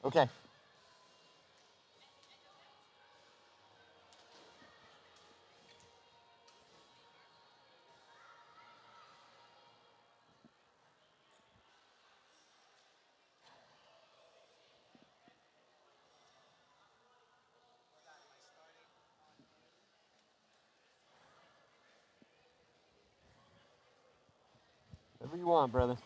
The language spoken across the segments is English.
Okay. Whatever you want, brother.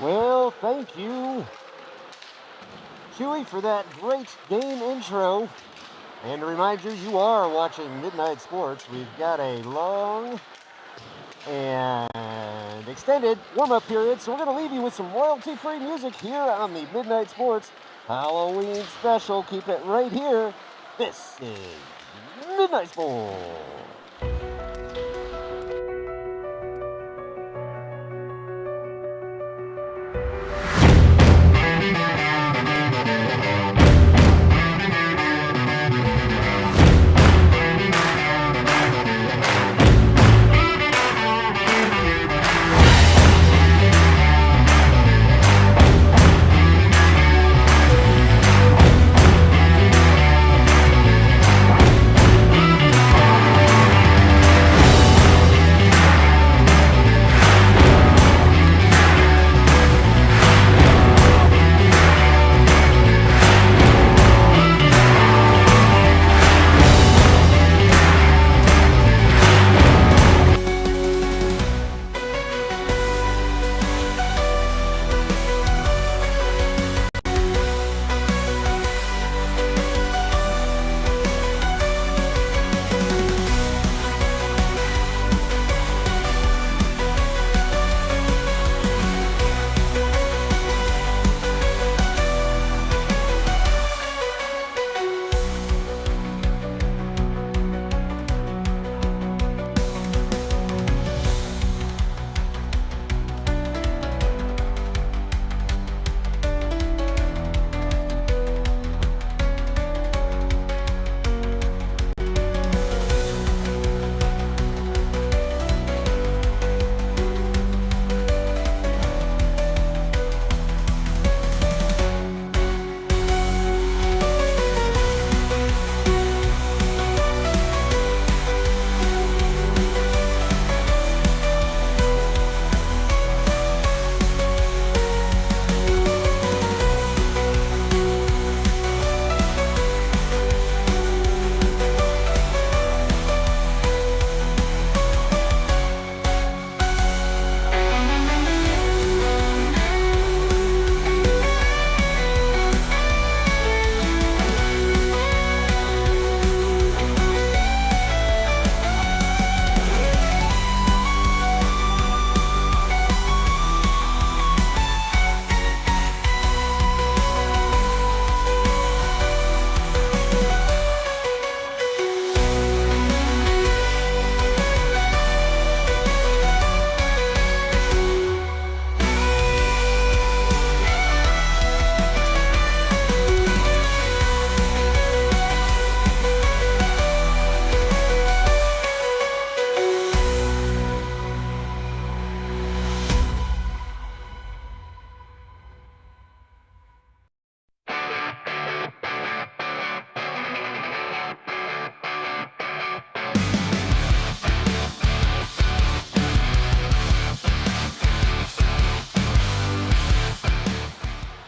Well, thank you, Chewy, for that great game intro. And to remind you, you are watching Midnight Sports. We've got a long and extended warm-up period, so we're going to leave you with some royalty-free music here on the Midnight Sports Halloween special. Keep it right here. This is Midnight Sports.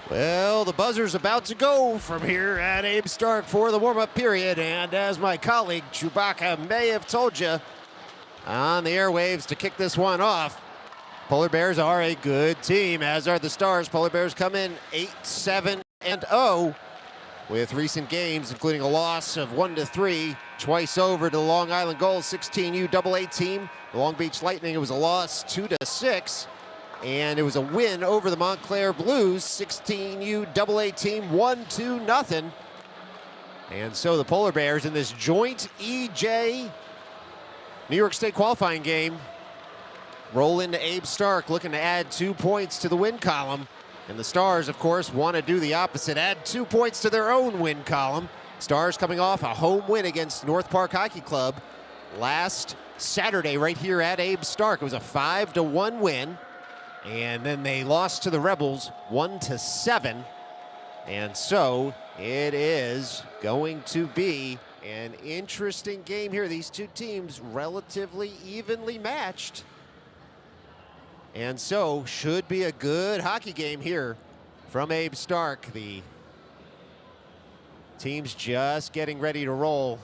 Well, the buzzer's about to go from here at Abe Stark for the warm-up period, and as my colleague Chewbacca may have told you on the airwaves to kick this one off, Polar Bears are a good team, as are the Stars. Polar Bears come in 8-7-0 with recent games, including a loss of 1-3, twice over to the Long Island Gulls 16U AA team. The Long Beach Lightning, it was a loss 2-6. And it was a win over the Montclair Blues 16U AA team 1-0. And so the Polar Bears in this joint EJ New York State qualifying game roll into Abe Stark, looking to add 2 points to the win column. And the Stars, of course, want to do the opposite, add 2 points to their own win column. Stars coming off a home win against North Park Hockey Club last Saturday right here at Abe Stark. It was a 5-1 win. And then they lost to the Rebels 1-7. And so it is going to be An interesting game here. These two teams relatively evenly matched. And so should be a good hockey game here from Abe Stark. The team's just getting ready to roll.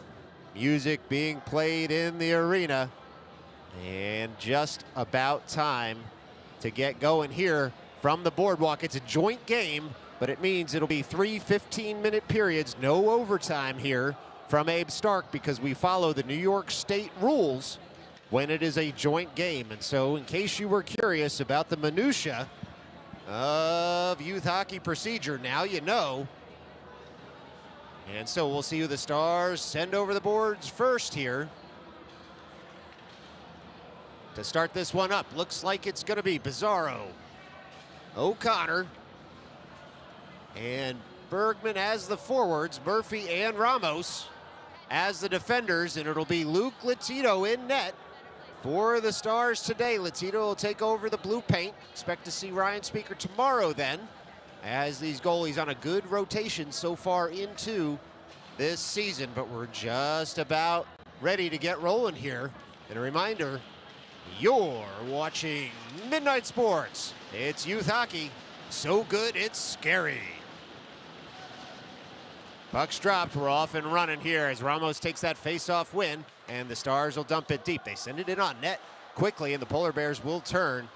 Music being played in the arena. And just about time to get going here from the boardwalk. It's a joint game, but it means it'll be 3 15-minute periods, no overtime here from Abe Stark, because we follow the New York State rules when it is a joint game. And so in case you were curious about the minutia of youth hockey procedure, now you know. And so we'll see who the Stars send over the boards first here to start this one up. Looks like it's going to be Bizarro, O'Connor, and Bergman as the forwards, Murphy and Ramos as the defenders, and it'll be Luke Latito in net for the Stars today. Latito will take over the blue paint. Expect to see Ryan Speaker tomorrow then, as these goalies on a good rotation so far into this season, but we're just about ready to get rolling here. And a reminder, you're watching Midnight Sports. It's youth hockey, so good it's scary. Puck's dropped, we're off and running here as Ramos takes that face-off win, and the Stars will dump it deep. They send it in on net quickly, and the Polar Bears will turn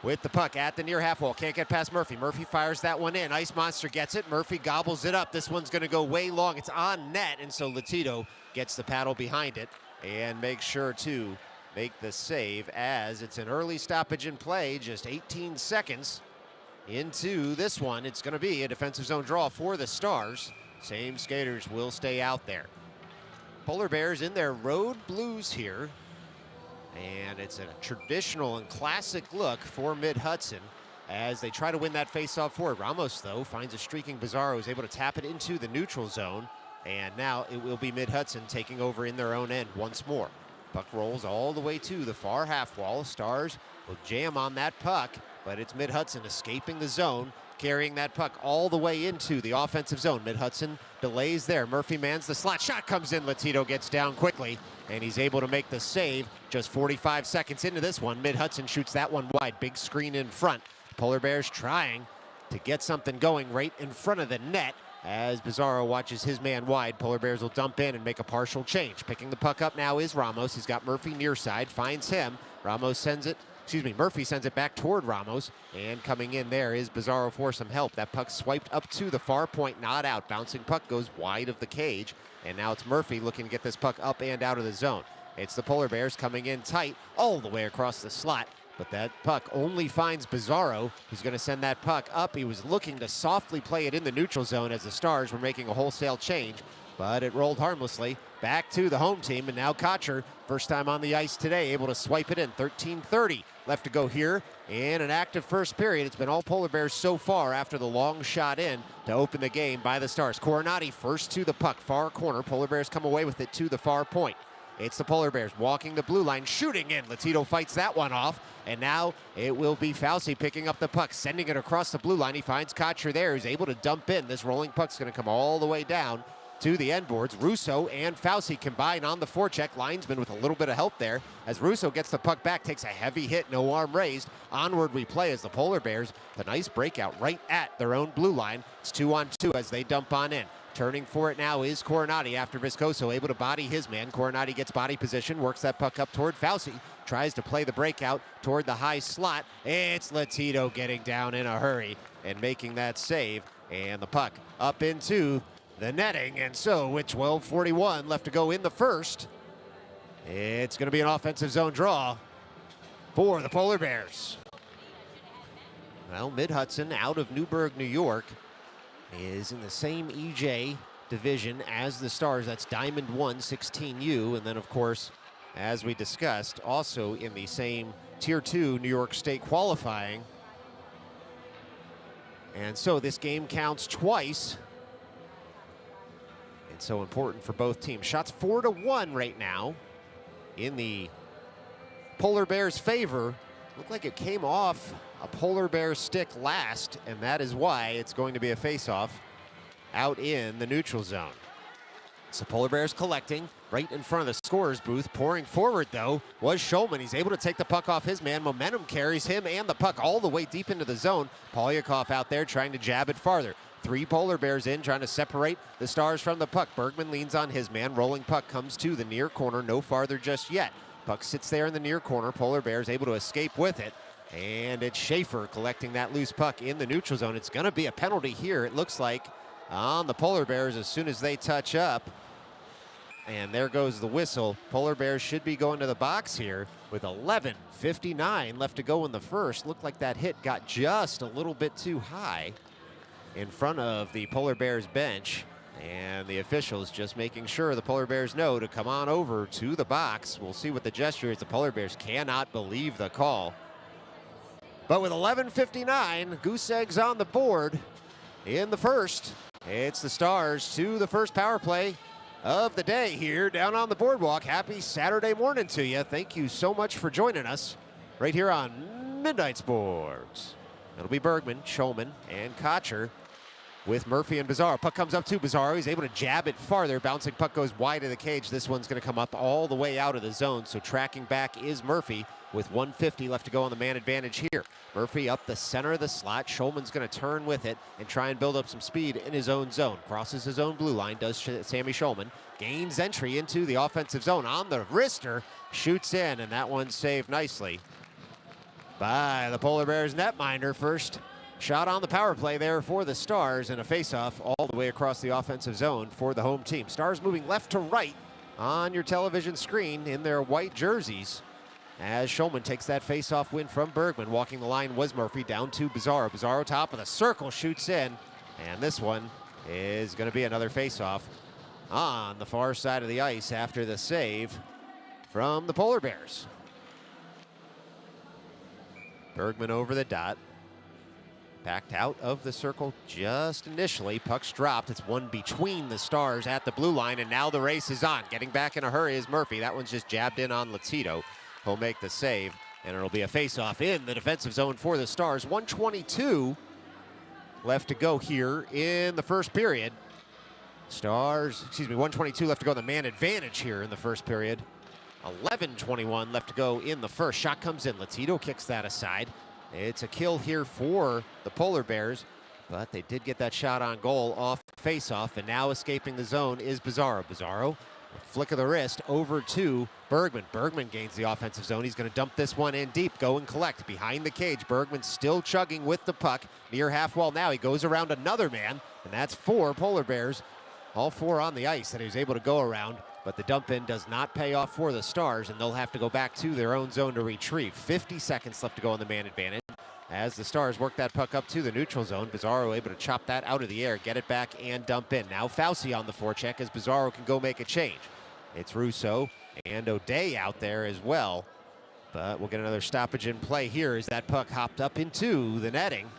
with the puck at the near half wall. Can't get past Murphy. Murphy fires that one in. Ice Monster gets it. Murphy gobbles it up. This one's going to go way long. It's on net, and so Latito gets the paddle behind it and makes sure to make the save, as it's an early stoppage in play, just 18 seconds into this one. It's going to be a defensive zone draw for the Stars. Same skaters will stay out there. Polar Bears in their road blues here, and it's a traditional and classic look for Mid-Hudson as they try to win that face-off forward. Ramos, though, finds a streaking Bizarro, who's able to tap it into the neutral zone, and now it will be Mid-Hudson taking over in their own end once more. Puck rolls all the way to the far half wall. Stars will jam on that puck, but it's Mid-Hudson escaping the zone, carrying that puck all the way into the offensive zone. Mid-Hudson delays there. Murphy mans the slot. Shot comes in. Latito gets down quickly, and he's able to make the save just 45 seconds into this one. Mid-Hudson shoots that one wide. Big screen in front. Polar Bears trying to get something going right in front of the net. As Bizarro watches his man wide, Polar Bears will dump in and make a partial change. Picking the puck up now is Ramos. He's got Murphy near side, finds him. Murphy sends it back toward Ramos, and coming in there is Bizarro for some help. That puck swiped up to the far point, not out. Bouncing puck goes wide of the cage, and now it's Murphy looking to get this puck up and out of the zone. It's the Polar Bears coming in tight all the way across the slot, but that puck only finds Bizarro, who's going to send that puck up. He was looking to softly play it in the neutral zone as the Stars were making a wholesale change, but it rolled harmlessly back to the home team, and now Kocher, first time on the ice today, able to swipe it in. 13:30 left to go here in an active first period. It's been all Polar Bears so far after the long shot in to open the game by the Stars. Coronati first to the puck, far corner. Polar Bears come away with it to the far point. It's the Polar Bears walking the blue line, shooting in. Latito fights that one off, and now it will be Fauci picking up the puck, sending it across the blue line. He finds Kocher there, who's able to dump in. This rolling puck's going to come all the way down to the end boards. Russo and Fauci combine on the forecheck. Linesman with a little bit of help there as Russo gets the puck back, takes a heavy hit, no arm raised. Onward we play as the Polar Bears, the nice breakout right at their own blue line. It's 2-on-2 as they dump on in. Turning for it now is Coronati after Viscoso, able to body his man. Coronati gets body position, works that puck up toward Fauci, tries to play the breakout toward the high slot. It's Latito getting down in a hurry and making that save, and the puck up into the netting. And so with 12:41 left to go in the first, it's going to be an offensive zone draw for the Polar Bears. Well, Mid-Hudson out of Newburgh, New York, is in the same EJ division as the Stars. That's Diamond 1, 16U. And then, of course, as we discussed, also in the same Tier 2 New York State qualifying. And so this game counts twice. And so important for both teams. Shots 4-1 right now in the Polar Bears' favor. Looked like it came off a Polar Bear stick last, and that is why it's going to be a face-off out in the neutral zone. So Polar Bears collecting right in front of the scorer's booth. Pouring forward, though, was Shulman. He's able to take the puck off his man. Momentum carries him and the puck all the way deep into the zone. Polyakov out there trying to jab it farther. 3 Polar Bears in, trying to separate the Stars from the puck. Bergman leans on his man. Rolling puck comes to the near corner. No farther just yet. Puck sits there in the near corner. Polar Bears able to escape with it. And it's Schaefer collecting that loose puck in the neutral zone. It's going to be a penalty here, it looks like, on the Polar Bears as soon as they touch up. And there goes the whistle. Polar Bears should be going to the box here with 11:59 left to go in the first. Looked like that hit got just a little bit too high in front of the Polar Bears bench. And the officials just making sure the Polar Bears know to come on over to the box. We'll see what the gesture is. The Polar Bears cannot believe the call. But with 11:59, goose eggs on the board in the first. It's the Stars to the first power play of the day here down on the boardwalk. Happy Saturday morning to you. Thank you so much for joining us right here on Midnight Sports. It'll be Bergman, Shulman, and Kocher with Murphy and Bizarro. Puck comes up to Bizarro. He's able to jab it farther. Bouncing puck goes wide of the cage. This one's going to come up all the way out of the zone. So tracking back is Murphy with 1:50 left to go on the man advantage here. Murphy up the center of the slot. Shulman's going to turn with it and try and build up some speed in his own zone. Crosses his own blue line, does Sammy Shulman. Gains entry into the offensive zone on the wrister. Shoots in, and that one's saved nicely by the Polar Bears netminder. First shot on the power play there for the Stars, and a face-off all the way across the offensive zone for the home team. Stars moving left to right on your television screen in their white jerseys as Shulman takes that face-off win from Bergman. Walking the line was Murphy, down to Bizarro. Bizarro top of the circle, shoots in, and this one is going to be another face-off on the far side of the ice after the save from the Polar Bears. Bergman over the dot. Backed out of the circle just initially. Puck's dropped. It's one between the Stars at the blue line, and now the race is on. Getting back in a hurry is Murphy. That one's just jabbed in on Latito. He'll make the save, and it'll be a face-off in the defensive zone for the Stars. 1:22 left to go here in the first period. 1:22 left to go in the man advantage here in the first period. 11:21 left to go in the first. Shot comes in. Latito kicks that aside. It's a kill here for the Polar Bears, but they did get that shot on goal off face-off, and now escaping the zone is Bizarro. Bizarro, a flick of the wrist over to Bergman. Bergman gains the offensive zone. He's going to dump this one in deep, go and collect behind the cage. Bergman still chugging with the puck near half wall now. He goes around another man, and that's 4 Polar Bears, all 4 on the ice that he was able to go around. But the dump in does not pay off for the Stars, and they'll have to go back to their own zone to retrieve. 50 seconds left to go on the man advantage as the Stars work that puck up to the neutral zone. Bizarro able to chop that out of the air, get it back, and dump in. Now Fauci on the forecheck as Bizarro can go make a change. It's Russo and O'Day out there as well. But we'll get another stoppage in play here as that puck hopped up into the netting.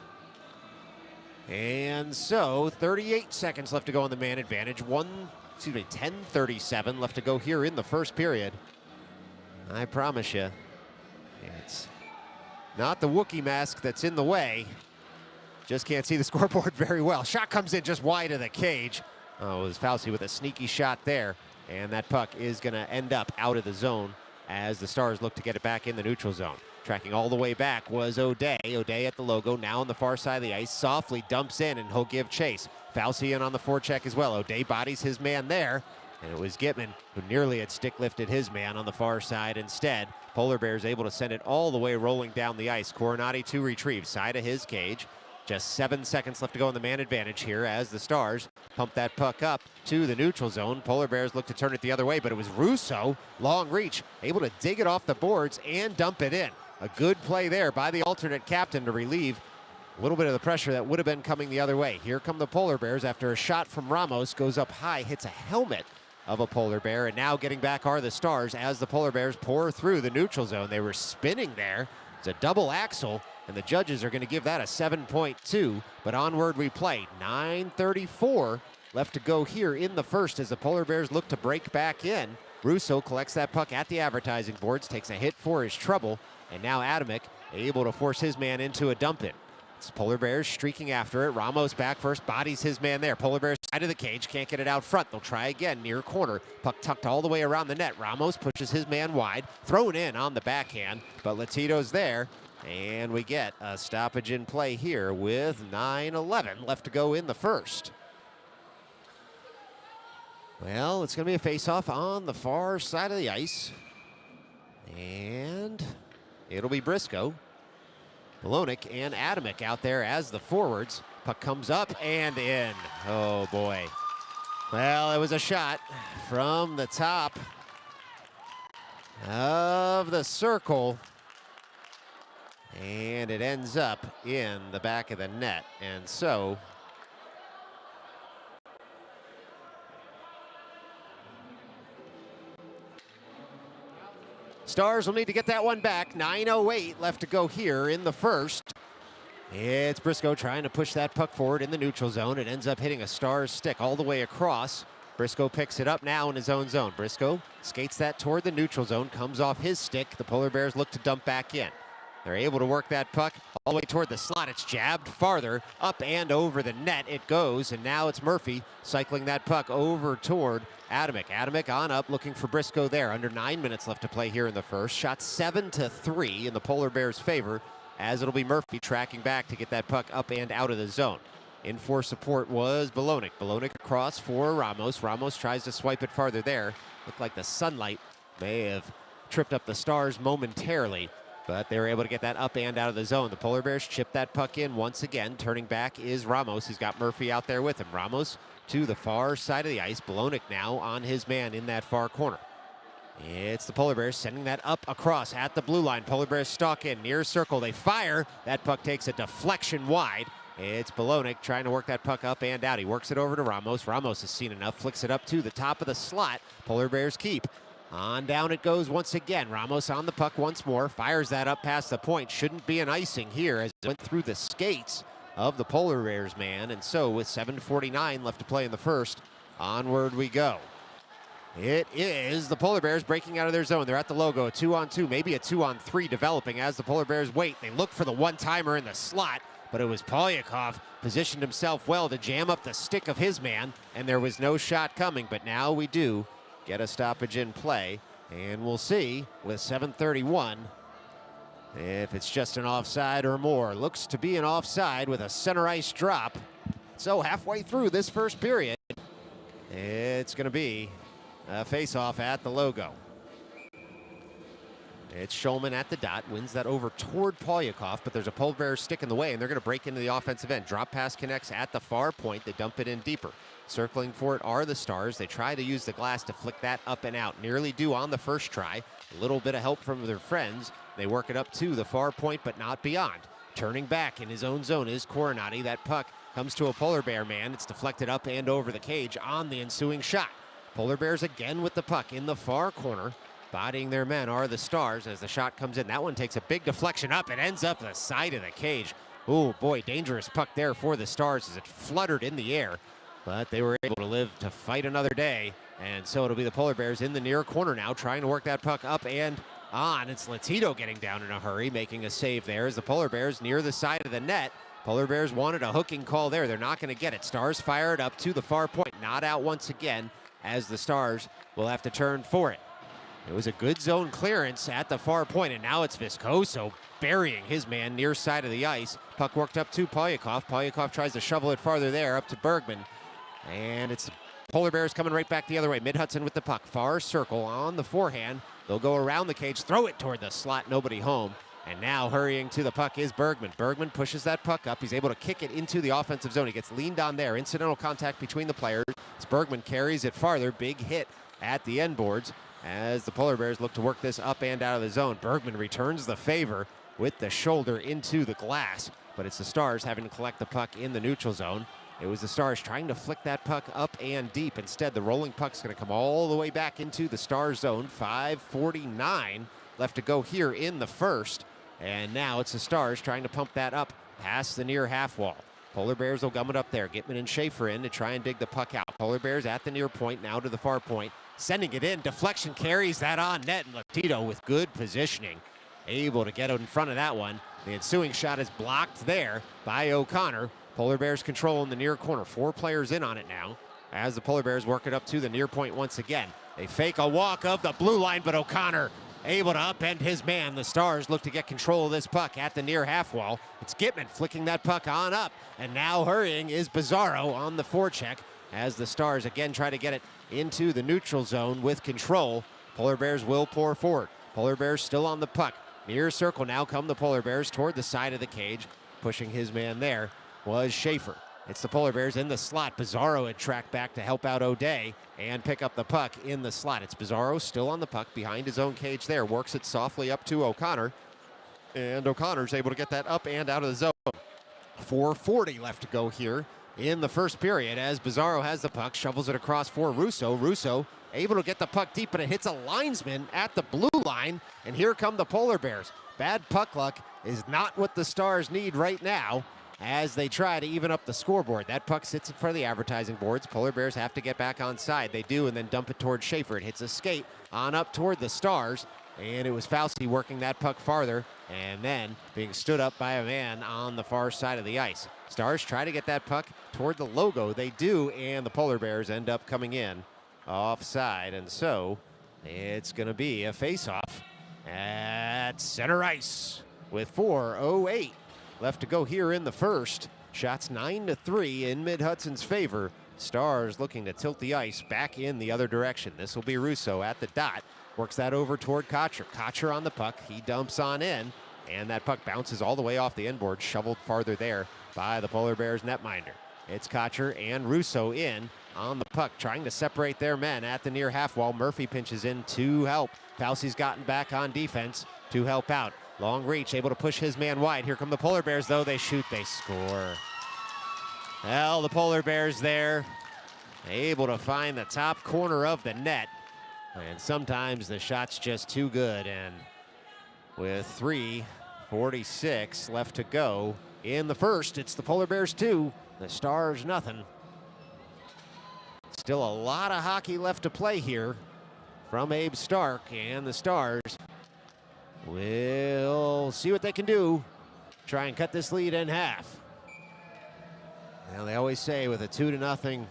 And so 38 seconds left to go on the man advantage. 10:37 left to go here in the first period. I promise you, it's not the Wookiee mask that's in the way. Just can't see the scoreboard very well. Shot comes in just wide of the cage. Oh, it was Fauci with a sneaky shot there. And that puck is going to end up out of the zone as the Stars look to get it back in the neutral zone. Tracking all the way back was O'Day. O'Day at the logo, now on the far side of the ice. Softly dumps in, and he'll give chase. Fauci in on the forecheck as well. O'Day bodies his man there, and it was Gitman who nearly had stick lifted his man on the far side instead. Polar Bears able to send it all the way rolling down the ice. Coronati to retrieve, side of his cage. Just 7 seconds left to go in the man advantage here as the Stars pump that puck up to the neutral zone. Polar Bears look to turn it the other way, but it was Russo, long reach, able to dig it off the boards and dump it in. A good play there by the alternate captain to relieve a little bit of the pressure that would have been coming the other way. Here come the Polar Bears after a shot from Ramos goes up high, hits a helmet of a Polar Bear, and now getting back are the Stars as the Polar Bears pour through the neutral zone. They were spinning there. It's a double axle, and the judges are going to give that a 7.2, but onward we play. 9:34 left to go here in the first as the Polar Bears look to break back in. Russo collects that puck at the advertising boards, takes a hit for his trouble, and now Adamek able to force his man into a dump-in. It's Polar Bears streaking after it. Ramos back first, bodies his man there. Polar Bears side of the cage, can't get it out front. They'll try again, near corner. Puck tucked all the way around the net. Ramos pushes his man wide, thrown in on the backhand, but Latito's there. And we get a stoppage in play here with 9:11 left to go in the first. Well, it's going to be a face-off on the far side of the ice. And it'll be Briscoe, Bolognic, and Adamick out there as the forwards. Puck comes up and in. Oh, boy. Well, it was a shot from the top of the circle. And it ends up in the back of the net. And so Stars will need to get that one back. 9:08 left to go here in the first. It's Briscoe trying to push that puck forward in the neutral zone. It ends up hitting a Stars stick all the way across. Briscoe picks it up now in his own zone. Briscoe skates that toward the neutral zone, comes off his stick. The Polar Bears look to dump back in. They're able to work that puck all the way toward the slot. It's jabbed farther, up and over the net it goes, and now it's Murphy cycling that puck over toward Adamick. Adamick on up, looking for Briscoe there. Under 9 minutes left to play here in the first. Shot 7-3 in the Polar Bears' favor, as it'll be Murphy tracking back to get that puck up and out of the zone. In for support was Bolognic. Bolognic across for Ramos. Ramos tries to swipe it farther there. Looked like the sunlight may have tripped up the Stars momentarily, but they were able to get that up and out of the zone. The Polar Bears chip that puck in once again. Turning back is Ramos. He's got Murphy out there with him. Ramos to the far side of the ice. Bolognic now on his man in that far corner. It's the Polar Bears sending that up across at the blue line. Polar Bears stalk in, near circle. They fire. That puck takes a deflection wide. It's Bolognic trying to work that puck up and out. He works it over to Ramos. Ramos has seen enough. Flicks it up to the top of the slot. Polar Bears keep. On down it goes once again. Ramos on the puck once more. Fires that up past the point. Shouldn't be an icing here as it went through the skates of the Polar Bears man. And so with 7:49 left to play in the first, onward we go. It is the Polar Bears breaking out of their zone. They're at the logo, a 2-on-2, maybe a 2-on-3 developing as the Polar Bears wait. They look for the one-timer in the slot, but it was Polyakov positioned himself well to jam up the stick of his man, and there was no shot coming. But now we do get a stoppage in play, and we'll see with 7:31 if it's just an offside or more. Looks to be an offside with a center ice drop. So halfway through this first period, it's going to be a face-off at the logo. It's Schulman at the dot, wins that over toward Polyakov, but there's a Polar Bears stick in the way, and they're going to break into the offensive end. Drop pass connects at the far point. They dump it in deeper. Circling for it are the Stars. They try to use the glass to flick that up and out. Nearly do on the first try. A little bit of help from their friends. They work it up to the far point, but not beyond. Turning back in his own zone is Coronati. That puck comes to a Polar Bear man. It's deflected up and over the cage on the ensuing shot. Polar Bears again with the puck in the far corner. Bodying their men are the Stars as the shot comes in. That one takes a big deflection up. It ends up the side of the cage. Oh boy, dangerous puck there for the Stars as it fluttered in the air. But they were able to live to fight another day. And so it'll be the Polar Bears in the near corner now, trying to work that puck up and on. It's Latito getting down in a hurry, making a save there as the Polar Bears near the side of the net. Polar Bears wanted a hooking call there. They're not going to get it. Stars fire it up to the far point. Not out once again as the Stars will have to turn for it. It was a good zone clearance at the far point, and now it's Viscoso burying his man near side of the ice. Puck worked up to Polyakov. Polyakov tries to shovel it farther there up to Bergman. And it's Polar Bears coming right back the other way. Mid-Hudson with the puck. Far circle on the forehand. They'll go around the cage, throw it toward the slot. Nobody home. And now hurrying to the puck is Bergman. Bergman pushes that puck up. He's able to kick it into the offensive zone. He gets leaned on there. Incidental contact between the players. As Bergman carries it farther. Big hit at the end boards as the Polar Bears look to work this up and out of the zone. Bergman returns the favor with the shoulder into the glass. But it's the Stars having to collect the puck in the neutral zone. It was the Stars trying to flick that puck up and deep. Instead, the rolling puck's going to come all the way back into the Stars zone. 5:49 left to go here in the first. And now it's the Stars trying to pump that up past the near half wall. Polar Bears will gum it up there. Gitman and Schaefer in to try and dig the puck out. Polar Bears at the near point, now to the far point. Sending it in. Deflection carries that on net. And Latito with good positioning, able to get in front of that one The ensuing shot is blocked there by O'Connor. Polar Bears control in the near corner. 4 players in on it now as the Polar Bears work it up to the near point once again. They fake a walk of the blue line, but O'Connor able to upend his man. The Stars look to get control of this puck at the near half wall. It's Gitman flicking that puck on up, and now hurrying is Bizarro on the forecheck as the Stars again try to get it into the neutral zone with control. Polar Bears will pour forward. Polar Bears still on the puck. Near circle now come the Polar Bears toward the side of the cage. Pushing his man there was Schaefer. It's the Polar Bears in the slot. Bizarro had tracked back to help out O'Day and pick up the puck in the slot. It's Bizarro still on the puck behind his own cage there. Works it softly up to O'Connor. And O'Connor's able to get that up and out of the zone. 4:40 left to go here in the first period as Bizarro has the puck, shovels it across for Russo. Russo able to get the puck deep, but it hits a linesman at the blue line. And here come the Polar Bears. Bad puck luck is not what the Stars need right now as they try to even up the scoreboard. That puck sits in front of the advertising boards. Polar Bears have to get back on side. They do, and then dump it towards Schaefer. It hits a skate on up toward the Stars, and it was Fauci working that puck farther and then being stood up by a man on the far side of the ice. Stars try to get that puck toward the logo. They do, and the Polar Bears end up coming in offside, and so it's going to be a face-off at center ice with 4:08 left to go here in the first. Shots 9-3 in Mid-Hudson's favor. Stars looking to tilt the ice back in the other direction. This will be Russo at the dot. Works that over toward Kocher. Kocher on the puck. He dumps on in, and that puck bounces all the way off the inboard, shoveled farther there by the Polar Bears netminder. It's Kocher and Russo in on the puck, trying to separate their men at the near half wall. Murphy pinches in to help. Fauci's gotten back on defense to help out. Long reach, able to push his man wide. Here come the Polar Bears, though. They shoot, they score. Well, the Polar Bears there, able to find the top corner of the net. And sometimes the shot's just too good. And with 3:46 left to go in the first, it's the Polar Bears 2, the Stars nothing. Still a lot of hockey left to play here from Abe Stark, and the Stars will see what they can do. Try and cut this lead in half. Now, they always say with a 2-0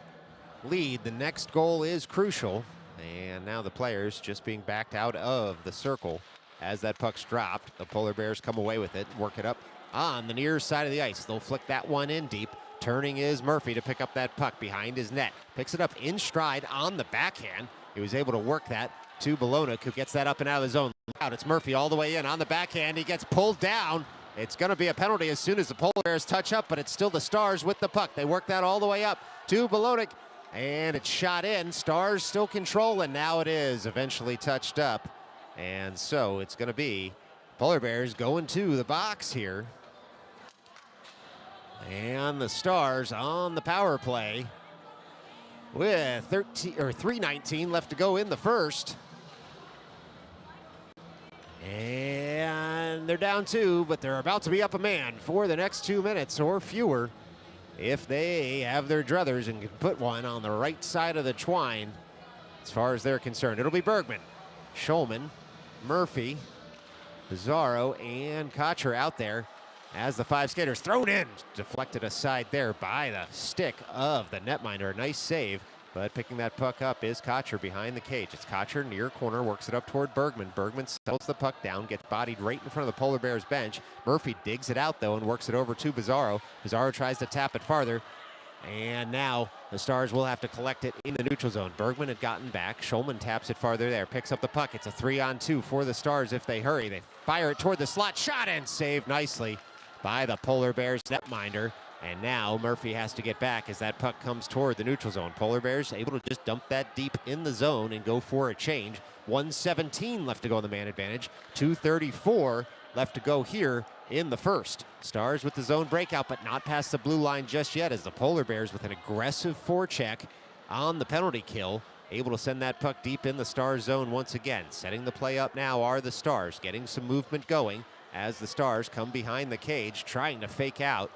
lead, the next goal is crucial. And now the players just being backed out of the circle as that puck's dropped. The Polar Bears come away with it, work it up on the near side of the ice. They'll flick that one in deep. Turning is Murphy to pick up that puck behind his net. Picks it up in stride on the backhand. He was able to work that to Bologna, who gets that up and out of the zone. Out, it's Murphy all the way in on the backhand. He gets pulled down. It's going to be a penalty as soon as the Polar Bears touch up, but it's still the Stars with the puck. They work that all the way up to Bologna, and it's shot in. Stars still control, and now it is eventually touched up. And so it's going to be Polar Bears going to the box here. And the Stars on the power play with 3:19 left to go in the first. And they're down 2, but they're about to be up a man for the next 2 minutes or fewer if they have their druthers and can put one on the right side of the twine as far as they're concerned. It'll be Bergman, Schulman, Murphy, Bizarro, and Kocher out there as the 5 skaters thrown in. Deflected aside there by the stick of the netminder. A nice save, but picking that puck up is Kocher behind the cage. It's Kocher near corner, works it up toward Bergman. Bergman settles the puck down, gets bodied right in front of the Polar Bears bench. Murphy digs it out, though, and works it over to Bizarro. Bizarro tries to tap it farther, and now the Stars will have to collect it in the neutral zone. Bergman had gotten back. Schulman taps it farther there, picks up the puck. It's a 3-on-2 for the Stars if they hurry. They fire it toward the slot, shot and saved nicely by the Polar Bears netminder. And now Murphy has to get back as that puck comes toward the neutral zone. Polar Bears able to just dump that deep in the zone and go for a change. 1:17 left to go on the man advantage. 2:34 left to go here in the first. Stars with the zone breakout, but not past the blue line just yet, as the Polar Bears with an aggressive forecheck on the penalty kill, able to send that puck deep in the Stars zone once again. Setting the play up now are the Stars, getting some movement going as the Stars come behind the cage, trying to fake out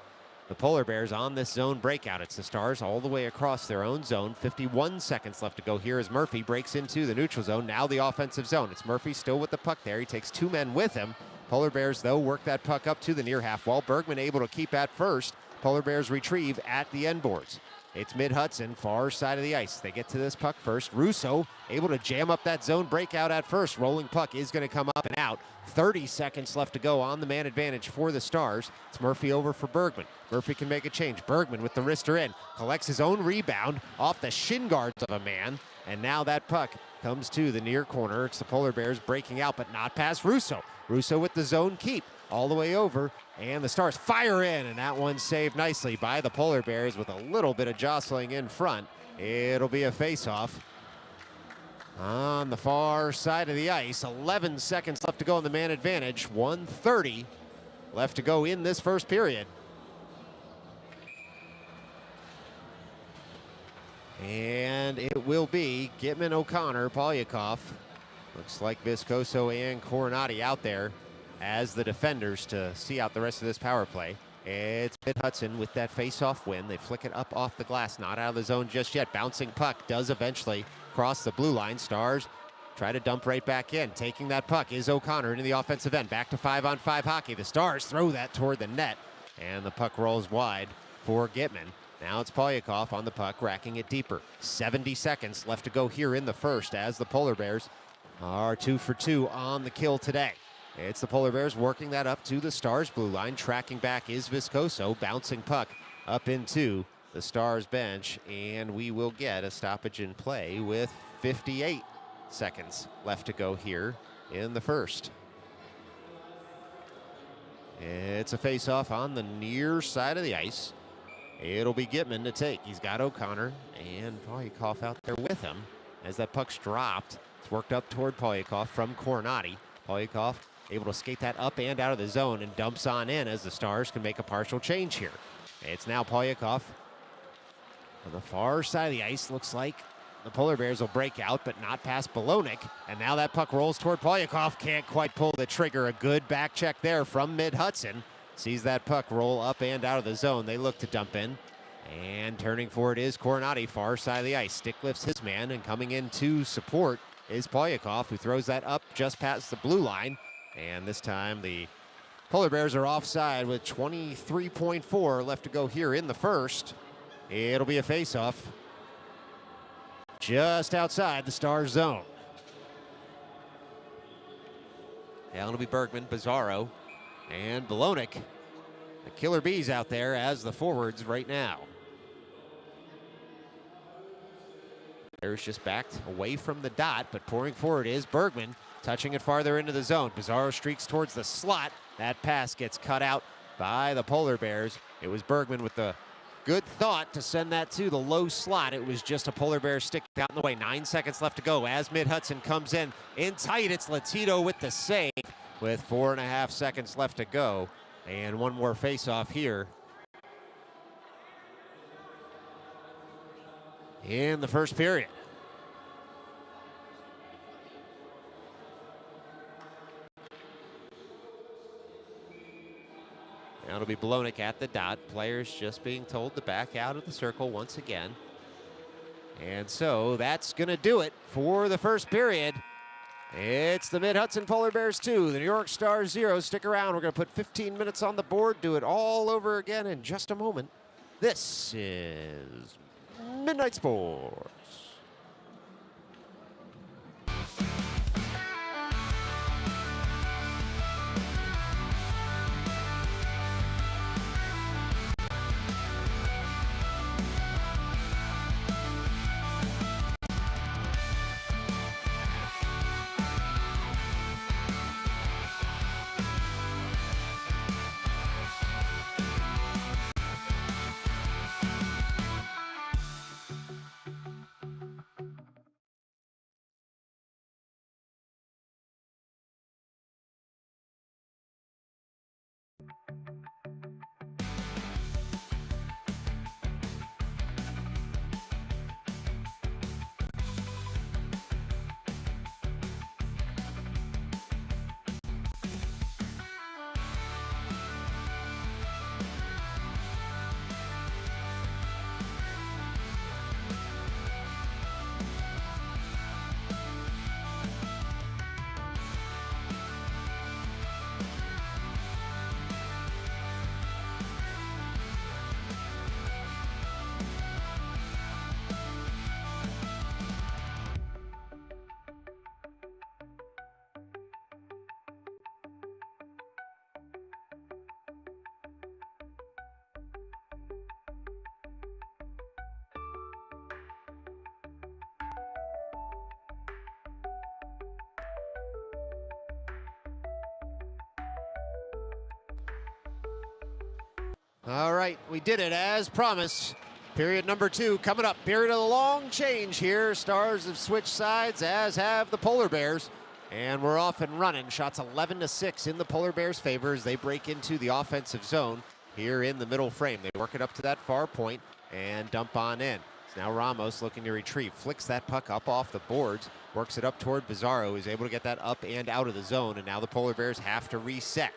the Polar Bears on this zone breakout. It's the Stars all the way across their own zone. 51 seconds left to go here as Murphy breaks into the neutral zone. Now the offensive zone. It's Murphy still with the puck there. He takes 2 men with him, Polar Bears, though, work that puck up to the near half wall. Bergman able to keep at first. Polar Bears retrieve at the end boards. It's mid-Hudson, far side of the ice. They get to this puck first. Russo able to jam up that zone breakout at first. Rolling puck is going to come up and out. 30 seconds left to go on the man advantage for the Stars. It's Murphy over for Bergman. Murphy can make a change. Bergman with the wrister in. Collects his own rebound off the shin guards of a man. And now that puck comes to the near corner. It's the Polar Bears breaking out, but not past Russo. Russo with the zone keep all the way over. And the Stars fire in, and that one saved nicely by the Polar Bears with a little bit of jostling in front. It'll be a face-off on the far side of the ice. 11 seconds left to go on the man advantage. 1:30 left to go in this first period. And it will be Gitman, O'Connor, Polyakov. Looks like Viscoso and Coronati out there as the defenders to see out the rest of this power play. It's mid-Hudson with that face-off win. They flick it up off the glass, not out of the zone just yet. Bouncing puck does eventually cross the blue line. Stars try to dump right back in. Taking that puck is O'Connor into the offensive end. Back to 5-on-5 hockey. The Stars throw that toward the net, and the puck rolls wide for Gitman. Now it's Polyakov on the puck, racking it deeper. 70 seconds left to go here in the first as the Polar Bears are 2 for 2 on the kill today. It's the Polar Bears working that up to the Stars blue line. Tracking back is Viscoso. Bouncing puck up into the Stars bench. And we will get a stoppage in play with 58 seconds left to go here in the first. It's a face-off on the near side of the ice. It'll be Gitman to take. He's got O'Connor and Polyakov out there with him. As that puck's dropped, it's worked up toward Polyakov from Coronati. Polyakov able to skate that up and out of the zone and dumps on in as the Stars can make a partial change here. It's now Polyakov on the far side of the ice. Looks like the Polar Bears will break out, but not past Bolognic. And now that puck rolls toward Polyakov. Can't quite pull the trigger. A good back check there from mid-Hudson. Sees that puck roll up and out of the zone. They look to dump in. And turning for it is Coronati, far side of the ice. Stick lifts his man, and coming in to support is Polyakov, who throws that up just past the blue line. And this time the Polar Bears are offside with 23.4 left to go here in the first. It'll be a face-off just outside the Stars zone. Yeah, it'll be Bergman, Bizarro, and Bolognic. The Killer Bees out there as the forwards right now. Bears just backed away from the dot, but pouring forward is Bergman, touching it farther into the zone. Bizarro streaks towards the slot. That pass gets cut out by the Polar Bears. It was Bergman with the good thought to send that to the low slot. It was just a Polar Bear stick out in the way. 9 seconds left to go as mid-Hudson comes in tight. It's Latito with the save with 4.5 seconds left to go. And one more face-off here in the first period. Now it'll be Bolognic at the dot. Players just being told to back out of the circle once again. And so that's going to do it for the first period. It's the Mid-Hudson Polar Bears 2, the New York Stars 0. Stick around. We're going to put 15 minutes on the board, do it all over again in just a moment. This is Midnight Sports. All right, we did it as promised. Period number 2 coming up. Period of the long change here. Stars have switched sides, as have the Polar Bears. And we're off and running. Shots 11-6 in the Polar Bears' favor as they break into the offensive zone here in the middle frame. They work it up to that far point and dump on in. So now Ramos looking to retrieve. Flicks that puck up off the boards. Works it up toward Bizarro. Is able to get that up and out of the zone. And now the Polar Bears have to reset.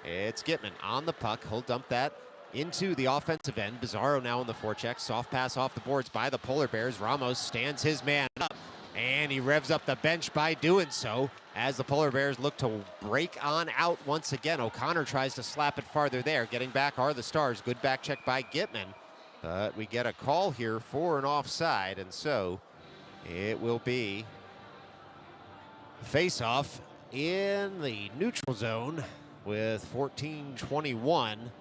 It's Gitman on the puck. He'll dump that into the offensive end. Bizarro now on the forecheck. Soft pass off the boards by the Polar Bears. Ramos stands his man up, and he revs up the bench by doing so as the Polar Bears look to break on out once again. O'Connor tries to slap it farther there. Getting back are the Stars. Good back check by Gitman, but we get a call here for an offside, and so it will be face-off in the neutral zone with 14:21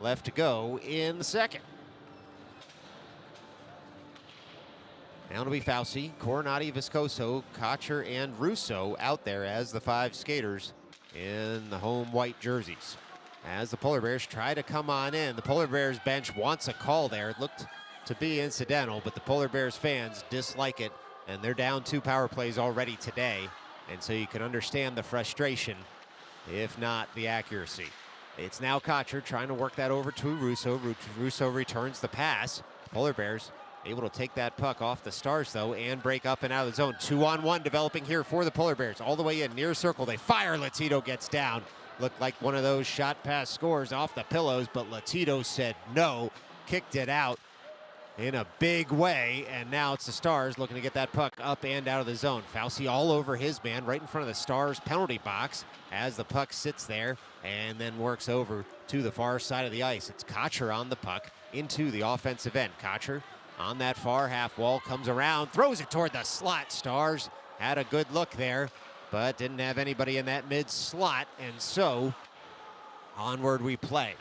left to go in the second. Now it'll be Fauci, Coronati, Viscoso, Kocher, and Russo out there as the 5 skaters in the home white jerseys. As the Polar Bears try to come on in, the Polar Bears bench wants a call there. It looked to be incidental, but the Polar Bears fans dislike it, and they're down 2 power plays already today, and so you can understand the frustration, if not the accuracy. It's now Kocher trying to work that over to Russo. Russo returns the pass. Polar Bears able to take that puck off the Stars, though, and break up and out of the zone. 2-on-1 developing here for the Polar Bears. All the way in, near circle. They fire. Latito gets down. Looked like one of those shot pass scores off the pillows, but Latito said no. Kicked it out in a big way, and now it's the Stars looking to get that puck up and out of the zone. Fauci all over his man right in front of the Stars penalty box as the puck sits there and then works over to the far side of the ice. It's Kocher on the puck into the offensive end. Kocher on that far half wall, comes around, throws it toward the slot. Stars had a good look there, but didn't have anybody in that mid slot, and so onward we play.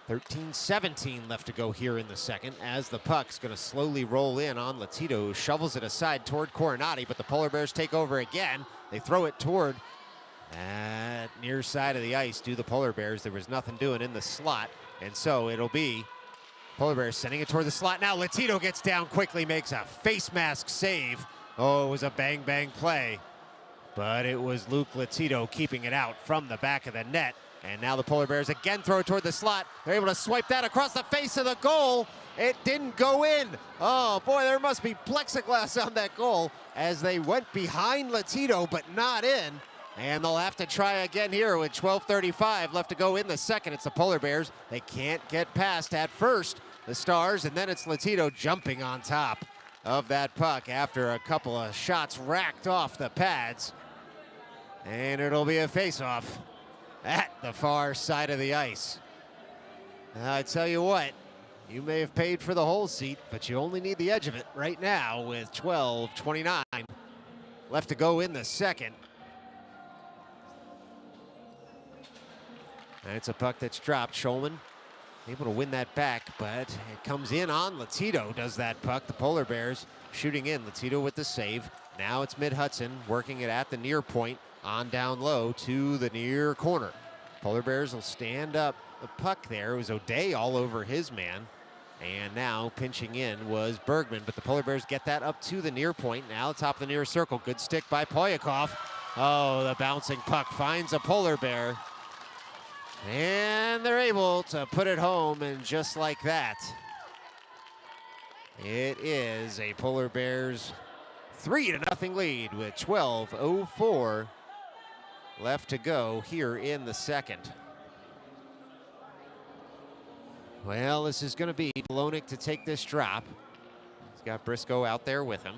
13-17 left to go here in the second as the puck's going to slowly roll in on Latito, who shovels it aside toward Coronati, but the Polar Bears take over again. They throw it toward that near side of the ice to the Polar Bears. There was nothing doing in the slot, and so it'll be Polar Bears sending it toward the slot. Now Latito gets down quickly, makes a face mask save. Oh, it was a bang-bang play, but it was Luke Latito keeping it out from the back of the net. And now the Polar Bears again throw it toward the slot. They're able to swipe that across the face of the goal. It didn't go in. Oh boy, there must be plexiglass on that goal as they went behind Latito, but not in. And they'll have to try again here with 12:35 left to go in the second. It's the Polar Bears. They can't get past at first the Stars, and then it's Latito jumping on top of that puck after a couple of shots racked off the pads. And it'll be a face-off at the far side of the ice. I tell you what, you may have paid for the whole seat, but you only need the edge of it right now with 12:29 left to go in the second. And it's a puck that's dropped. Schulman able to win that back, but it comes in on Latito, does that puck. The Polar Bears shooting in. Latito with the save. Now it's mid-Hudson working it at the near point. On down low to the near corner. Polar Bears will stand up the puck there. It was O'Day all over his man. And now pinching in was Bergman, but the Polar Bears get that up to the near point. Now top of the near circle. Good stick by Poyakov. Oh, the bouncing puck finds a Polar Bear. And they're able to put it home, and just like that, it is a Polar Bears 3-0 lead with 12:04 left to go here in the second. Well, this is going to be Bolognic to take this drop. He's got Briscoe out there with him.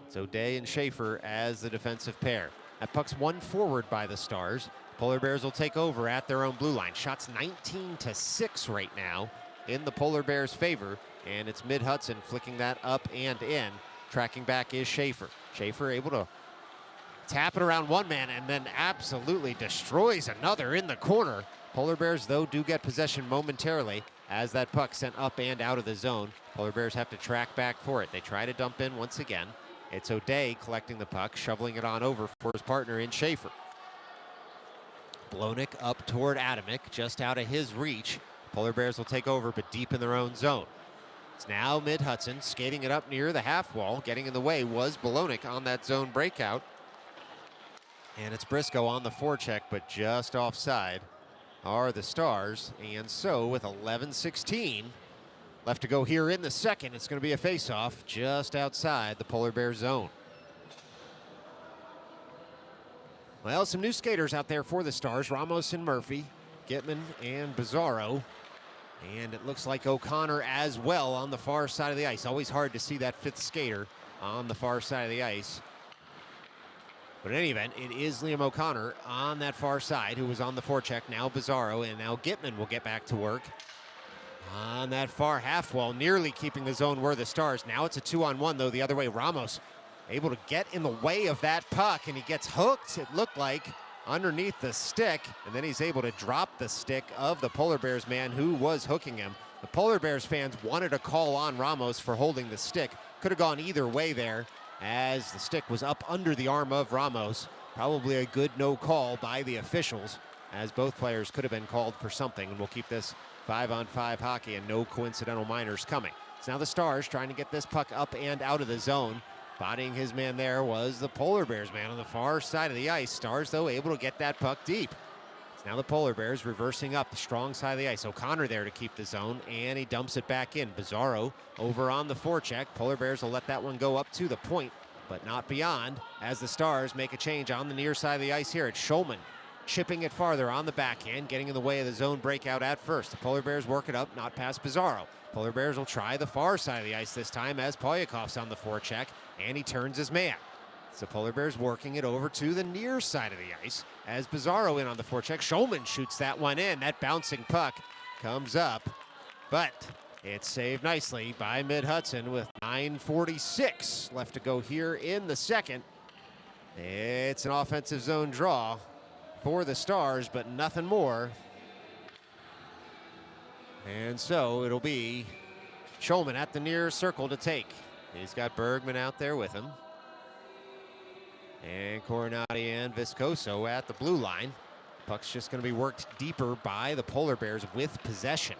It's O'Day and Schaefer as the defensive pair. That puck's won forward by the Stars. Polar Bears will take over at their own blue line. Shots 19-6 right now in the Polar Bears' favor, and it's mid-Hudson flicking that up and in. Tracking back is Schaefer. Schaefer able to tap it around one man and then absolutely destroys another in the corner. Polar Bears, though, do get possession momentarily as that puck sent up and out of the zone. Polar Bears have to track back for it. They try to dump in once again. It's O'Day collecting the puck, shoveling it on over for his partner in Schaefer. Blonick up toward Adamick, just out of his reach. Polar Bears will take over, but deep in their own zone. It's now mid-Hudson, skating it up near the half wall. Getting in the way was Blonick on that zone breakout. And it's Briscoe on the forecheck, but just offside are the Stars. And so with 11:16 left to go here in the second, it's going to be a face-off just outside the Polar Bear zone. Well, some new skaters out there for the Stars. Ramos and Murphy, Gitman and Bizarro. And it looks like O'Connor as well on the far side of the ice. Always hard to see that fifth skater on the far side of the ice. But in any event, it is Liam O'Connor on that far side who was on the forecheck. Now Bizarro, and now Gitman will get back to work on that far half wall, nearly keeping the zone where the Stars. Now it's a 2-on-1, though, the other way. Ramos able to get in the way of that puck, and he gets hooked, it looked like, underneath the stick, and then he's able to drop the stick of the Polar Bears man who was hooking him. The Polar Bears fans wanted a call on Ramos for holding the stick. Could have gone either way there, as the stick was up under the arm of Ramos. Probably a good no call by the officials, as both players could have been called for something, and we'll keep this 5-on-5 hockey and no coincidental minors coming. It's now the Stars trying to get this puck up and out of the zone. Bodying his man there was the Polar Bears man on the far side of the ice. Stars, though, able to get that puck deep. It's now the Polar Bears reversing up the strong side of the ice. O'Connor there to keep the zone, and he dumps it back in. Bizarro over on the forecheck. Polar Bears will let that one go up to the point, but not beyond, as the Stars make a change on the near side of the ice here. It's Schulman chipping it farther on the backhand, getting in the way of the zone breakout at first. The Polar Bears work it up, not past Bizarro. Polar Bears will try the far side of the ice this time, as Polyakov's on the forecheck, and he turns his man. So Polar Bears working it over to the near side of the ice, as Bizarro in on the forecheck. Schulman shoots that one in. That bouncing puck comes up, but it's saved nicely by Mid-Hudson with 9:46 left to go here in the second. It's an offensive zone draw for the Stars, but nothing more. And so it'll be Schulman at the near circle to take. He's got Bergman out there with him. And Coronati and Viscoso at the blue line. Puck's just going to be worked deeper by the Polar Bears with possession.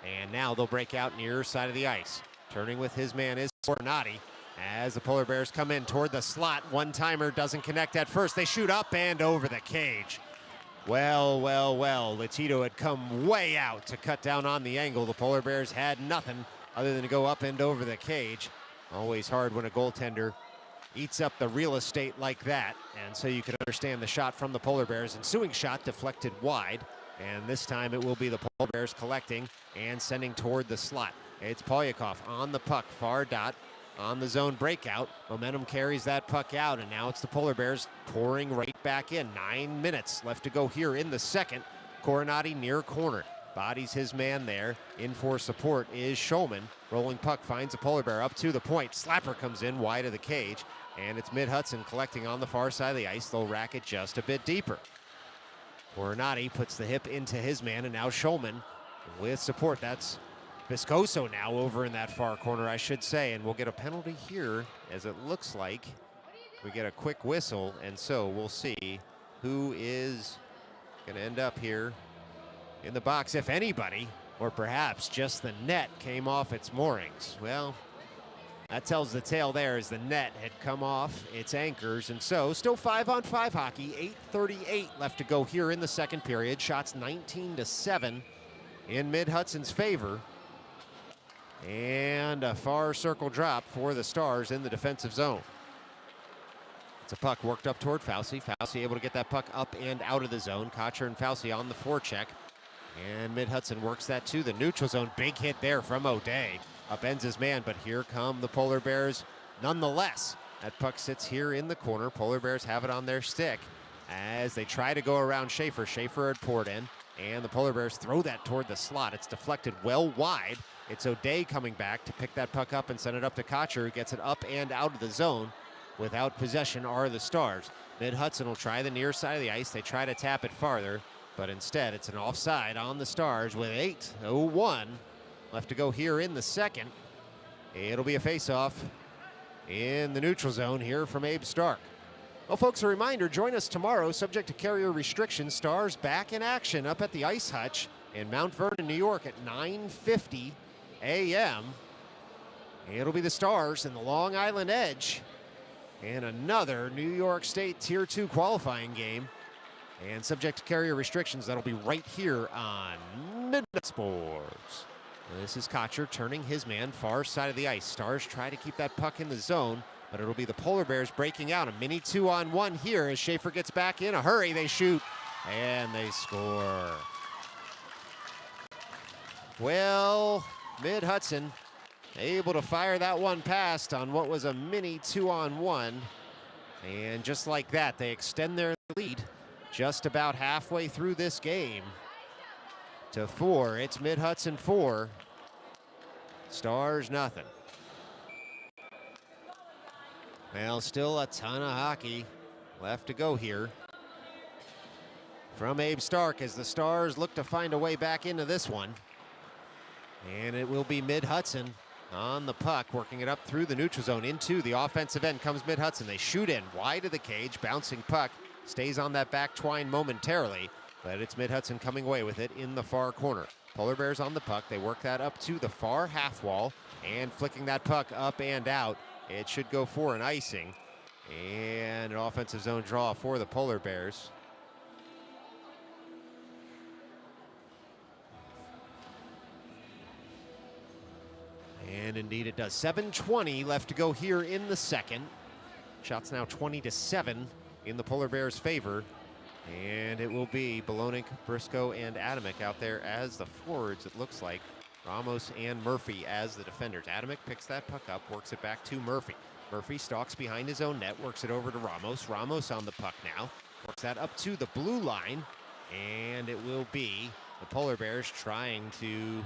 And now they'll break out near side of the ice. Turning with his man is Coronati. As the Polar Bears come in toward the slot, one-timer doesn't connect at first. They shoot up and over the cage. Well, well, well, Latito had come way out to cut down on the angle. The Polar Bears had nothing other than to go up and over the cage. Always hard when a goaltender eats up the real estate like that. And so you can understand the shot from the Polar Bears. Ensuing shot deflected wide. And this time it will be the Polar Bears collecting and sending toward the slot. It's Polyakov on the puck, far dot. On the zone breakout, momentum carries that puck out, and now it's the Polar Bears pouring right back in. 9 minutes left to go here in the second. Coronati near corner, bodies his man there. In for support is Schulman. Rolling puck finds the Polar Bear up to the point. Slapper comes in wide of the cage, and it's Mid-Hudson collecting on the far side of the ice. They'll rack it just a bit deeper. Coronati puts the hip into his man, and now Schulman with support. That's Viscoso now over in that far corner, I should say, and we'll get a penalty here, as it looks like we get a quick whistle, and so we'll see who is going to end up here in the box, if anybody, or perhaps just the net came off its moorings. Well, that tells the tale there, as the net had come off its anchors, and so still 5-on-5 hockey, 8:38 left to go here in the second period. Shots 19-7 in Mid-Hudson's favor. And a far circle drop for the Stars in the defensive zone. It's a puck worked up toward Fauci. Fauci able to get that puck up and out of the zone. Kocher and Fauci on the forecheck. And Mid-Hudson works that to the neutral zone. Big hit there from O'Day. Upends his man, but here come the Polar Bears nonetheless. That puck sits here in the corner. Polar Bears have it on their stick as they try to go around Schaefer. Schaefer had poured in, and the Polar Bears throw that toward the slot. It's deflected well wide. It's O'Day coming back to pick that puck up and send it up to Kocher, who gets it up and out of the zone. Without possession are the Stars. Mid-Hudson will try the near side of the ice. They try to tap it farther, but instead it's an offside on the Stars with 8:01 left to go here in the second. It'll be a face-off in the neutral zone here from Abe Stark. Well, folks, a reminder, join us tomorrow, subject to carrier restrictions. Stars back in action up at the Ice Hutch in Mount Vernon, New York at 9:50 a.m. It'll be the Stars and the Long Island Edge in another New York State Tier 2 qualifying game. And subject to carrier restrictions, that'll be right here on Midnight Sports. This is Kocher turning his man far side of the ice. Stars try to keep that puck in the zone, but it'll be the Polar Bears breaking out. A mini 2-on-1 here as Schaefer gets back in a hurry. They shoot and they score. Well, Mid-Hudson able to fire that one past on what was a mini 2-on-1. And just like that, they extend their lead just about halfway through this game to 4. It's Mid-Hudson 4, Stars nothing. Well, still a ton of hockey left to go here from Abe Stark as the Stars look to find a way back into this one. And it will be Mid-Hudson on the puck, working it up through the neutral zone. Into the offensive end comes Mid-Hudson. They shoot in wide of the cage, bouncing puck, stays on that back twine momentarily, but it's Mid-Hudson coming away with it in the far corner. Polar Bears on the puck. They work that up to the far half wall and flicking that puck up and out. It should go for an icing and an offensive zone draw for the Polar Bears. And indeed it does. 7:20 left to go here in the second. Shots now 20-7 in the Polar Bears' favor. And it will be Bolonik, Briscoe, and Adamek out there as the forwards, it looks like. Ramos and Murphy as the defenders. Adamek picks that puck up, works it back to Murphy. Murphy stalks behind his own net, works it over to Ramos. Ramos on the puck now, works that up to the blue line, and it will be the Polar Bears trying to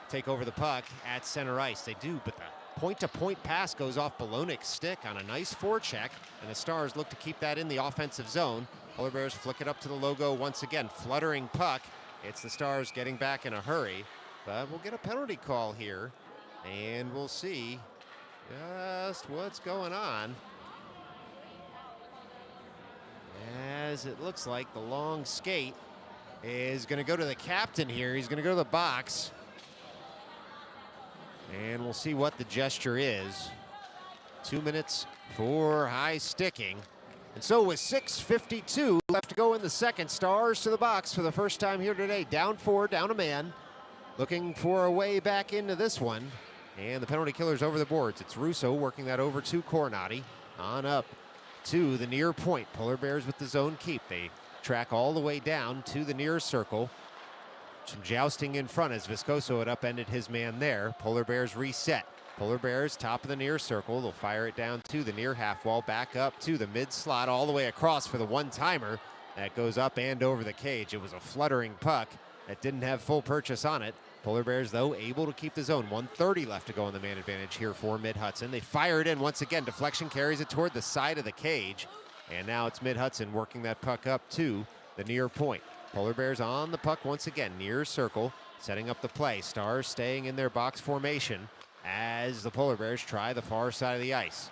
take over the puck at center ice. They do, but the point-to-point pass goes off Bolonik's stick on a nice forecheck, and the Stars look to keep that in the offensive zone. Polar Bears flick it up to the logo once again. Fluttering puck. It's the Stars getting back in a hurry, but we'll get a penalty call here, and we'll see just what's going on. As it looks like the long skate is going to go to the captain here. He's going to go to the box. And we'll see what the gesture is. 2 minutes for high sticking. And so with 6:52 left to go in the second, Stars to the box for the first time here today. Down 4, down a man. Looking for a way back into this one. And the penalty killer's over the boards. It's Russo working that over to Coronati. On up to the near point. Polar Bears with the zone keep. They track all the way down to the near circle. Some jousting in front as Viscoso had upended his man there. Polar Bears reset. Polar Bears top of the near circle. They'll fire it down to the near half wall, back up to the mid slot, all the way across for the one-timer. That goes up and over the cage. It was a fluttering puck that didn't have full purchase on it. Polar Bears, though, able to keep the zone. 1:30 left to go in the man advantage here for Mid-Hudson. They fire it in once again. Deflection carries it toward the side of the cage. And now it's Mid-Hudson working that puck up to the near point. Polar Bears on the puck once again, near circle, setting up the play. Stars staying in their box formation as the Polar Bears try the far side of the ice.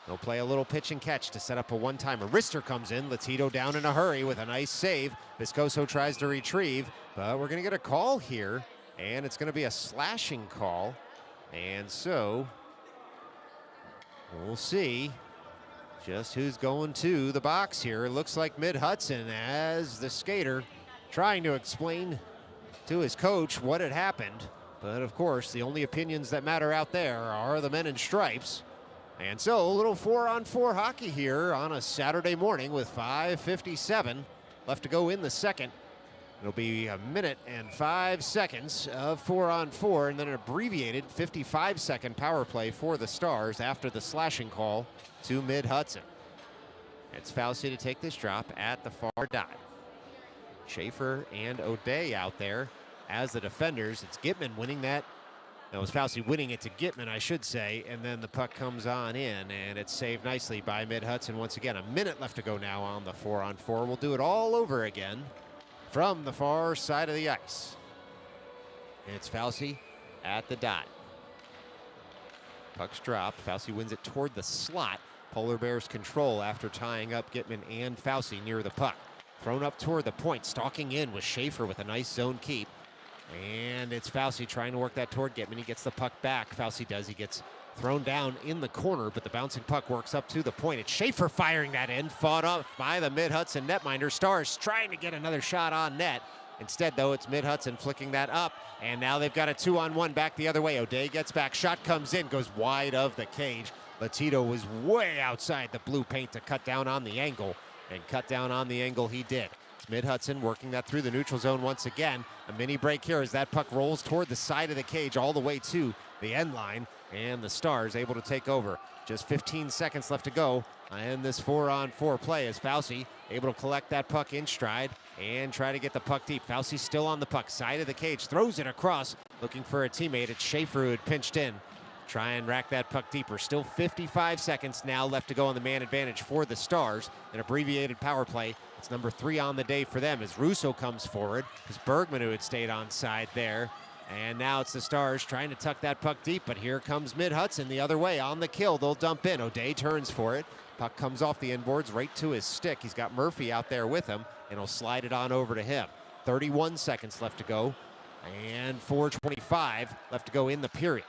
They'll play a little pitch and catch to set up a one-timer. Rister comes in, Latito down in a hurry with a nice save. Viscoso tries to retrieve, but we're going to get a call here, and it's going to be a slashing call. And so we'll see just who's going to the box here. It looks like Mid-Hudson as the skater trying to explain to his coach what had happened. But of course, the only opinions that matter out there are the men in stripes. And so a little 4-on-4 hockey here on a Saturday morning with 5:57 left to go in the second. It'll be a minute and 5 seconds of 4-on-4 and then an abbreviated 55-second power play for the Stars after the slashing call to Mid-Hudson. It's Fauci to take this drop at the far dot. Schaefer and O'Day out there as the defenders. It's Gitman winning that. That was Fauci winning it to Gitman, I should say, and then the puck comes on in, and it's saved nicely by Mid-Hudson. Once again, a minute left to go now on the 4-on-4. We'll do it all over again from the far side of the ice. It's Fauci at the dot. Puck's dropped. Fauci wins it toward the slot. Polar Bears control after tying up Gitman and Fauci near the puck. Thrown up toward the point, stalking in was Schaefer with a nice zone keep. And it's Fauci trying to work that toward Gitman. He gets the puck back. Fauci does. He gets thrown down in the corner, but the bouncing puck works up to the point. It's Schaefer firing that in, fought up by the Mid-Hudson netminder. Stars trying to get another shot on net. Instead, though, it's Mid-Hudson flicking that up, and now they've got a 2-on-1 back the other way. O'Day gets back, shot comes in, goes wide of the cage. Latito was way outside the blue paint to cut down on the angle, and cut down on the angle he did. It's Mid-Hudson working that through the neutral zone once again. A mini break here as that puck rolls toward the side of the cage all the way to the end line, and the Stars able to take over. Just 15 seconds left to go in this 4-on-4 play as Fauci able to collect that puck in stride and try to get the puck deep. Fauci still on the puck, side of the cage, throws it across, looking for a teammate. It's Schaefer who had pinched in. Try and rack that puck deeper. Still 55 seconds now left to go on the man advantage for the Stars. An abbreviated power play. It's number 3 on the day for them as Russo comes forward. It's Bergman who had stayed on side there. And now it's the Stars trying to tuck that puck deep, but here comes Mid-Hudson the other way on the kill. They'll dump in. O'Day turns for it. Puck comes off the inboards right to his stick. He's got Murphy out there with him, and he'll slide it on over to him. 31 seconds left to go, and 4:25 left to go in the period.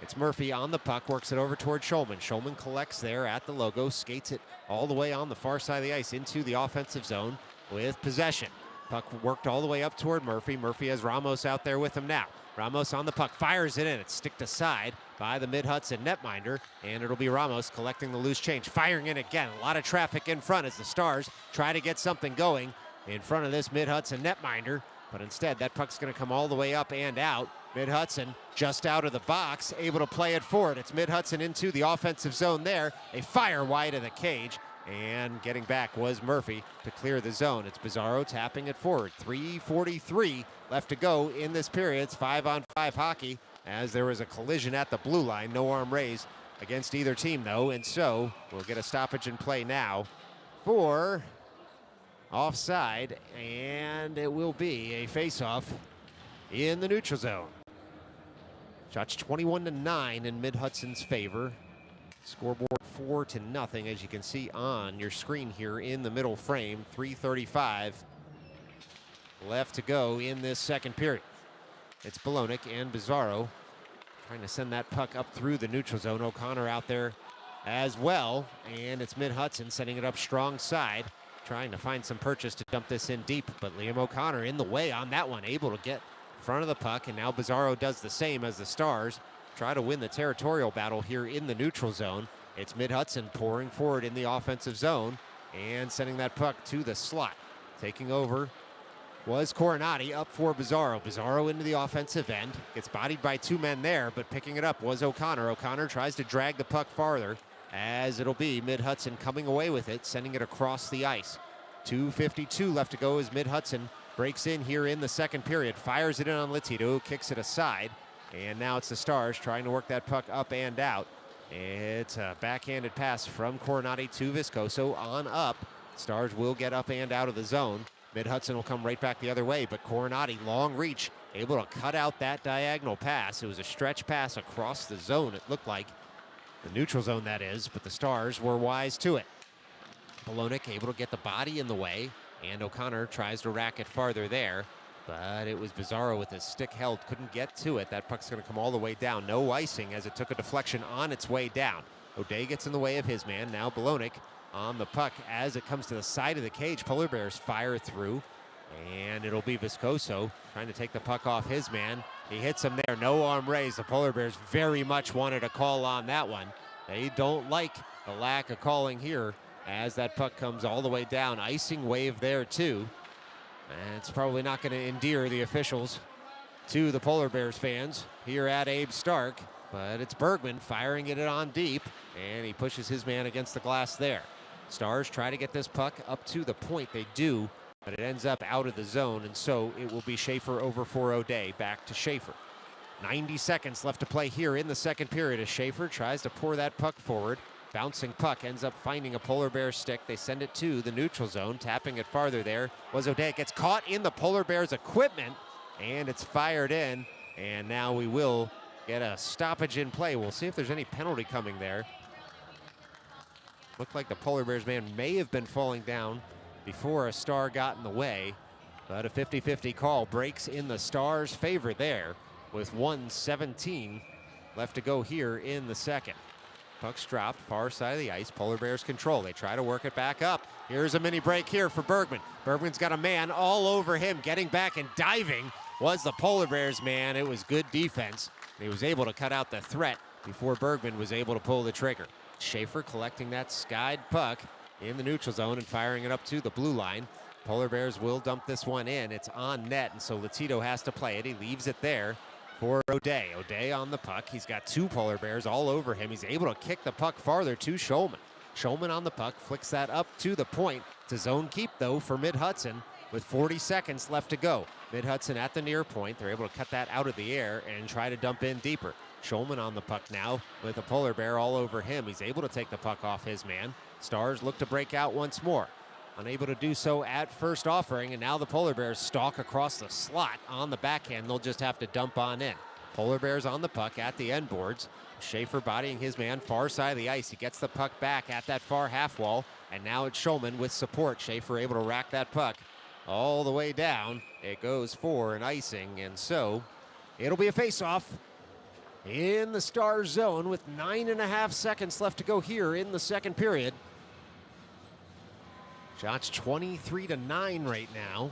It's Murphy on the puck, works it over toward Schulman. Schulman collects there at the logo, skates it all the way on the far side of the ice into the offensive zone with possession. Puck worked all the way up toward Murphy. Murphy has Ramos out there with him now. Ramos on the puck, fires it in. It's sticked aside by the Mid-Hudson netminder, and it'll be Ramos collecting the loose change. Firing in again. A lot of traffic in front as the Stars try to get something going in front of this Mid-Hudson netminder, but instead that puck's going to come all the way up and out. Mid-Hudson just out of the box, able to play it forward. It's Mid-Hudson into the offensive zone there. A fire wide of the cage. And getting back was Murphy to clear the zone. It's Bizarro tapping it forward. 3:43 left to go in this period. It's 5-on-5 hockey as there was a collision at the blue line. No arm raised against either team, though. And so we'll get a stoppage in play now for offside. And it will be a face-off in the neutral zone. Shots 21-9 in Mid-Hudson's favor. Scoreboard 4-0, as you can see on your screen here in the middle frame. 3:35 left to go in this second period. It's Bolonic and Bizarro trying to send that puck up through the neutral zone. O'Connor out there as well, and it's Mid-Hudson sending it up strong side, trying to find some purchase to dump this in deep, but Liam O'Connor in the way on that one, able to get in front of the puck, and now Bizarro does the same as the Stars try to win the territorial battle here in the neutral zone. It's Mid-Hudson pouring forward in the offensive zone and sending that puck to the slot. Taking over was Coronati, up for Bizarro. Bizarro into the offensive end. Gets bodied by 2 men there, but picking it up was O'Connor. O'Connor tries to drag the puck farther as it'll be Mid-Hudson coming away with it, sending it across the ice. 2:52 left to go as Mid-Hudson breaks in here in the second period. Fires it in on Latito, kicks it aside. And now it's the Stars trying to work that puck up and out. It's a backhanded pass from Coronati to Viscoso on up. Stars will get up and out of the zone. Mid-Hudson will come right back the other way, but Coronati, long reach, able to cut out that diagonal pass. It was a stretch pass across the zone, it looked like. The neutral zone, that is, but the Stars were wise to it. Bolonic able to get the body in the way, and O'Connor tries to rack it farther there. But it was Bizarro with his stick held, couldn't get to it. That puck's going to come all the way down. No icing as it took a deflection on its way down. O'Day gets in the way of his man. Now Bolonic on the puck as it comes to the side of the cage. Polar Bears fire through, and it'll be Viscoso trying to take the puck off his man. He hits him there. No arm raised. The Polar Bears very much wanted a call on that one. They don't like the lack of calling here as that puck comes all the way down. Icing wave there too. And it's probably not going to endear the officials to the Polar Bears fans here at Abe Stark, but it's Bergman firing it on deep, and he pushes his man against the glass there. Stars try to get this puck up to the point. They do, but it ends up out of the zone, and so it will be Schaefer over for O'Day. Back to Schaefer. 90 seconds left to play here in the second period as Schaefer tries to pour that puck forward. Bouncing puck ends up finding a Polar Bear stick. They send it to the neutral zone. Tapping it farther there was O'Day. It gets caught in the Polar Bears equipment, and it's fired in. And now we will get a stoppage in play. We'll see if there's any penalty coming there. Looked like the Polar Bears man may have been falling down before a star got in the way, but a 50-50 call breaks in the Stars' favor there with 1:17 left to go here in the second. Puck's dropped, far side of the ice. Polar Bears control. They try to work it back up. Here's a mini break here for Bergman. Bergman's got a man all over him. Getting back and diving was the Polar Bears man. It was good defense. He was able to cut out the threat before Bergman was able to pull the trigger. Schaefer collecting that skied puck in the neutral zone and firing it up to the blue line. Polar Bears will dump this one in. It's on net, and so Latito has to play it. He leaves it there for O'Day. O'Day on the puck. He's got two Polar Bears all over him. He's able to kick the puck farther to Schulman. Schulman on the puck, flicks that up to the point. To zone keep, though, for Mid-Hudson with 40 seconds left to go. Mid-Hudson at the near point. They're able to cut that out of the air and try to dump in deeper. Schulman on the puck now with a Polar Bear all over him. He's able to take the puck off his man. Stars look to break out once more. Unable to do so at first offering, and now the Polar Bears stalk across the slot on the backhand. They'll just have to dump on in. Polar Bears on the puck at the end boards. Schaefer bodying his man far side of the ice. He gets the puck back at that far half wall, and now it's Schulman with support. Schaefer able to rack that puck all the way down. It goes for an icing, and so it'll be a face-off in the Stars zone with 9.5 seconds left to go here in the second period. Shots 23-9 right now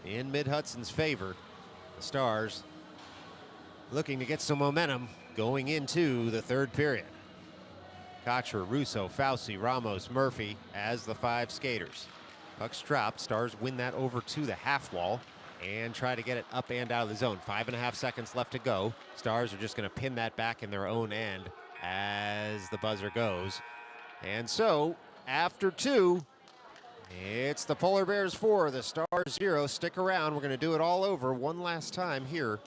in Mid-Hudson's favor. The Stars looking to get some momentum going into the third period. Kocher, Russo, Fauci, Ramos, Murphy as the five skaters. Puck's dropped. Stars win that over to the half wall and try to get it up and out of the zone. 5.5 seconds left to go. Stars are just going to pin that back in their own end as the buzzer goes. And so, after two, it's the Polar Bears 4, the Stars 0. Stick around. We're going to do it all over one last time here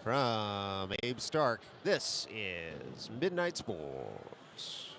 from Abe Stark. This is Midnight Sports.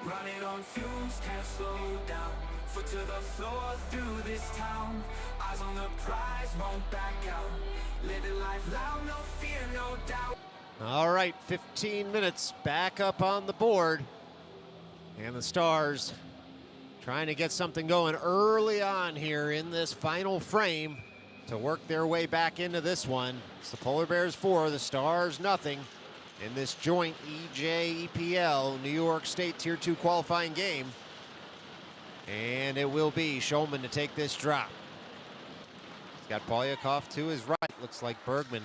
Running on fumes, can't slow down. Foot to the floor through this town. Eyes on the prize, won't back out. Living life loud, no fear, no doubt. All right, 15 minutes back up on the board. And the Stars trying to get something going early on here in this final frame to work their way back into this one. It's the Polar Bears 4, the Stars nothing in this joint EJEPL New York State Tier 2 qualifying game. And it will be Schulman to take this drop. He's got Polyakov to his right. Looks like Bergman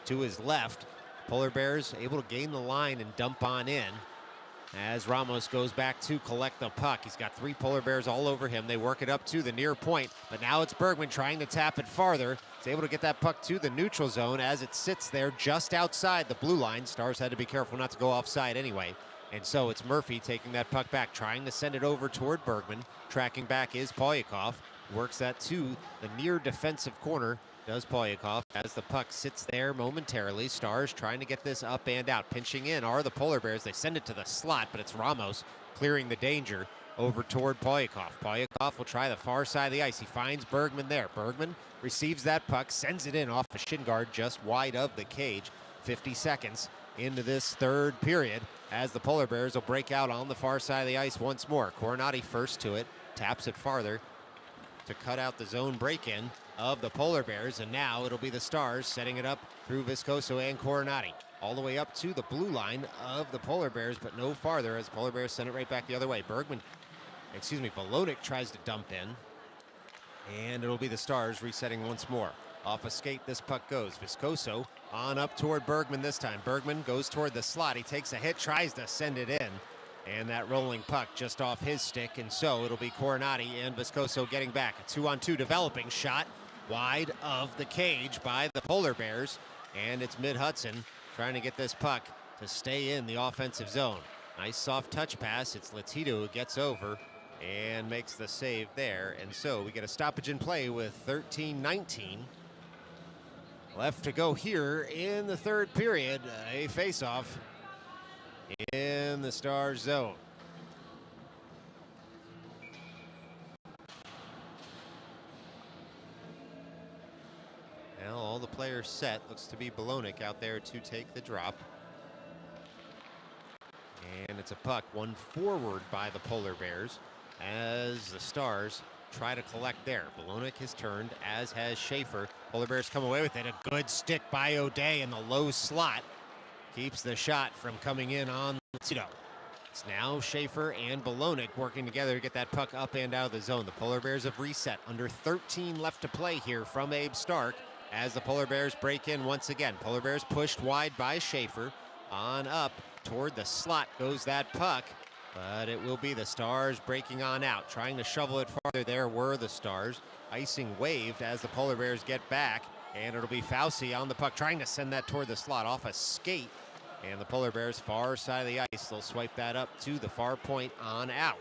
to his left. Polar Bears able to gain the line and dump on in as Ramos goes back to collect the puck. He's got three Polar Bears all over him. They work it up to the near point, but now it's Bergman trying to tap it farther. He's able to get that puck to the neutral zone as it sits there just outside the blue line. Stars had to be careful not to go offside anyway. And so it's Murphy taking that puck back, trying to send it over toward Bergman. Tracking back is Polyakov. Works that to the near defensive corner, does Polyakov, as the puck sits there momentarily. Stars trying to get this up and out. Pinching in are the Polar Bears. They send it to the slot, but it's Ramos clearing the danger over toward Polyakov. Polyakov will try the far side of the ice. He finds Bergman there. Bergman receives that puck, sends it in off a shin guard just wide of the cage. 50 seconds into this third period as the Polar Bears will break out on the far side of the ice once more. Coronati first to it, taps it farther to cut out the zone break-in of the Polar Bears, and now it'll be the Stars setting it up through Viscoso and Coronati. All the way up to the blue line of the Polar Bears, but no farther as the Polar Bears send it right back the other way. Belonik tries to dump in, and it'll be the Stars resetting once more. Off a skate, this puck goes. Viscoso on up toward Bergman this time. Bergman goes toward the slot. He takes a hit, tries to send it in, and that rolling puck just off his stick, and so it'll be Coronati and Viscoso getting back. A 2-on-2 developing shot wide of the cage by the Polar Bears, and it's mid-Hudson trying to get this puck to stay in the offensive zone. Nice soft touch pass. It's Latito who gets over and makes the save there, and so we get a stoppage in play with 13-19 left to go here in the third period. A face-off in the Stars zone. Well, all the players set. Looks to be Belonik out there to take the drop. And it's a puck won forward by the Polar Bears as the Stars try to collect there. Belonik has turned, as has Schaefer. Polar Bears come away with it. A good stick by O'Day in the low slot. Keeps the shot from coming in on Tito. It's now Schaefer and Belonik working together to get that puck up and out of the zone. The Polar Bears have reset. Under 13 left to play here from Abe Stark as the Polar Bears break in once again. Polar Bears pushed wide by Schaefer. On up toward the slot goes that puck, but it will be the Stars breaking on out. Trying to shovel it farther there were the Stars. Icing waved as the Polar Bears get back, and it'll be Fauci on the puck trying to send that toward the slot off a skate. And the Polar Bears far side of the ice, they'll swipe that up to the far point on out.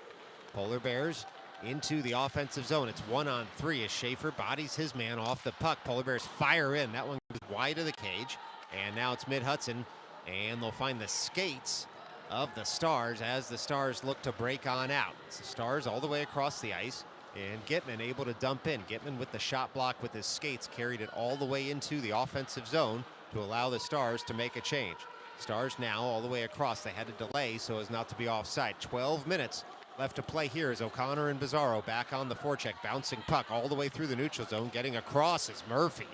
Polar Bears into the offensive zone. It's 1-on-3 as Schaefer bodies his man off the puck. Polar Bears fire in. That one goes wide of the cage. And now it's mid-Hudson, and they'll find the skates of the Stars as the Stars look to break on out. It's the Stars all the way across the ice, and Gitman able to dump in. Gitman with the shot block with his skates carried it all the way into the offensive zone to allow the Stars to make a change. Stars now all the way across. They had to delay so as not to be offside. 12 minutes left to play here as O'Connor and Bizarro back on the forecheck. Bouncing puck all the way through the neutral zone. Getting across is Murphy.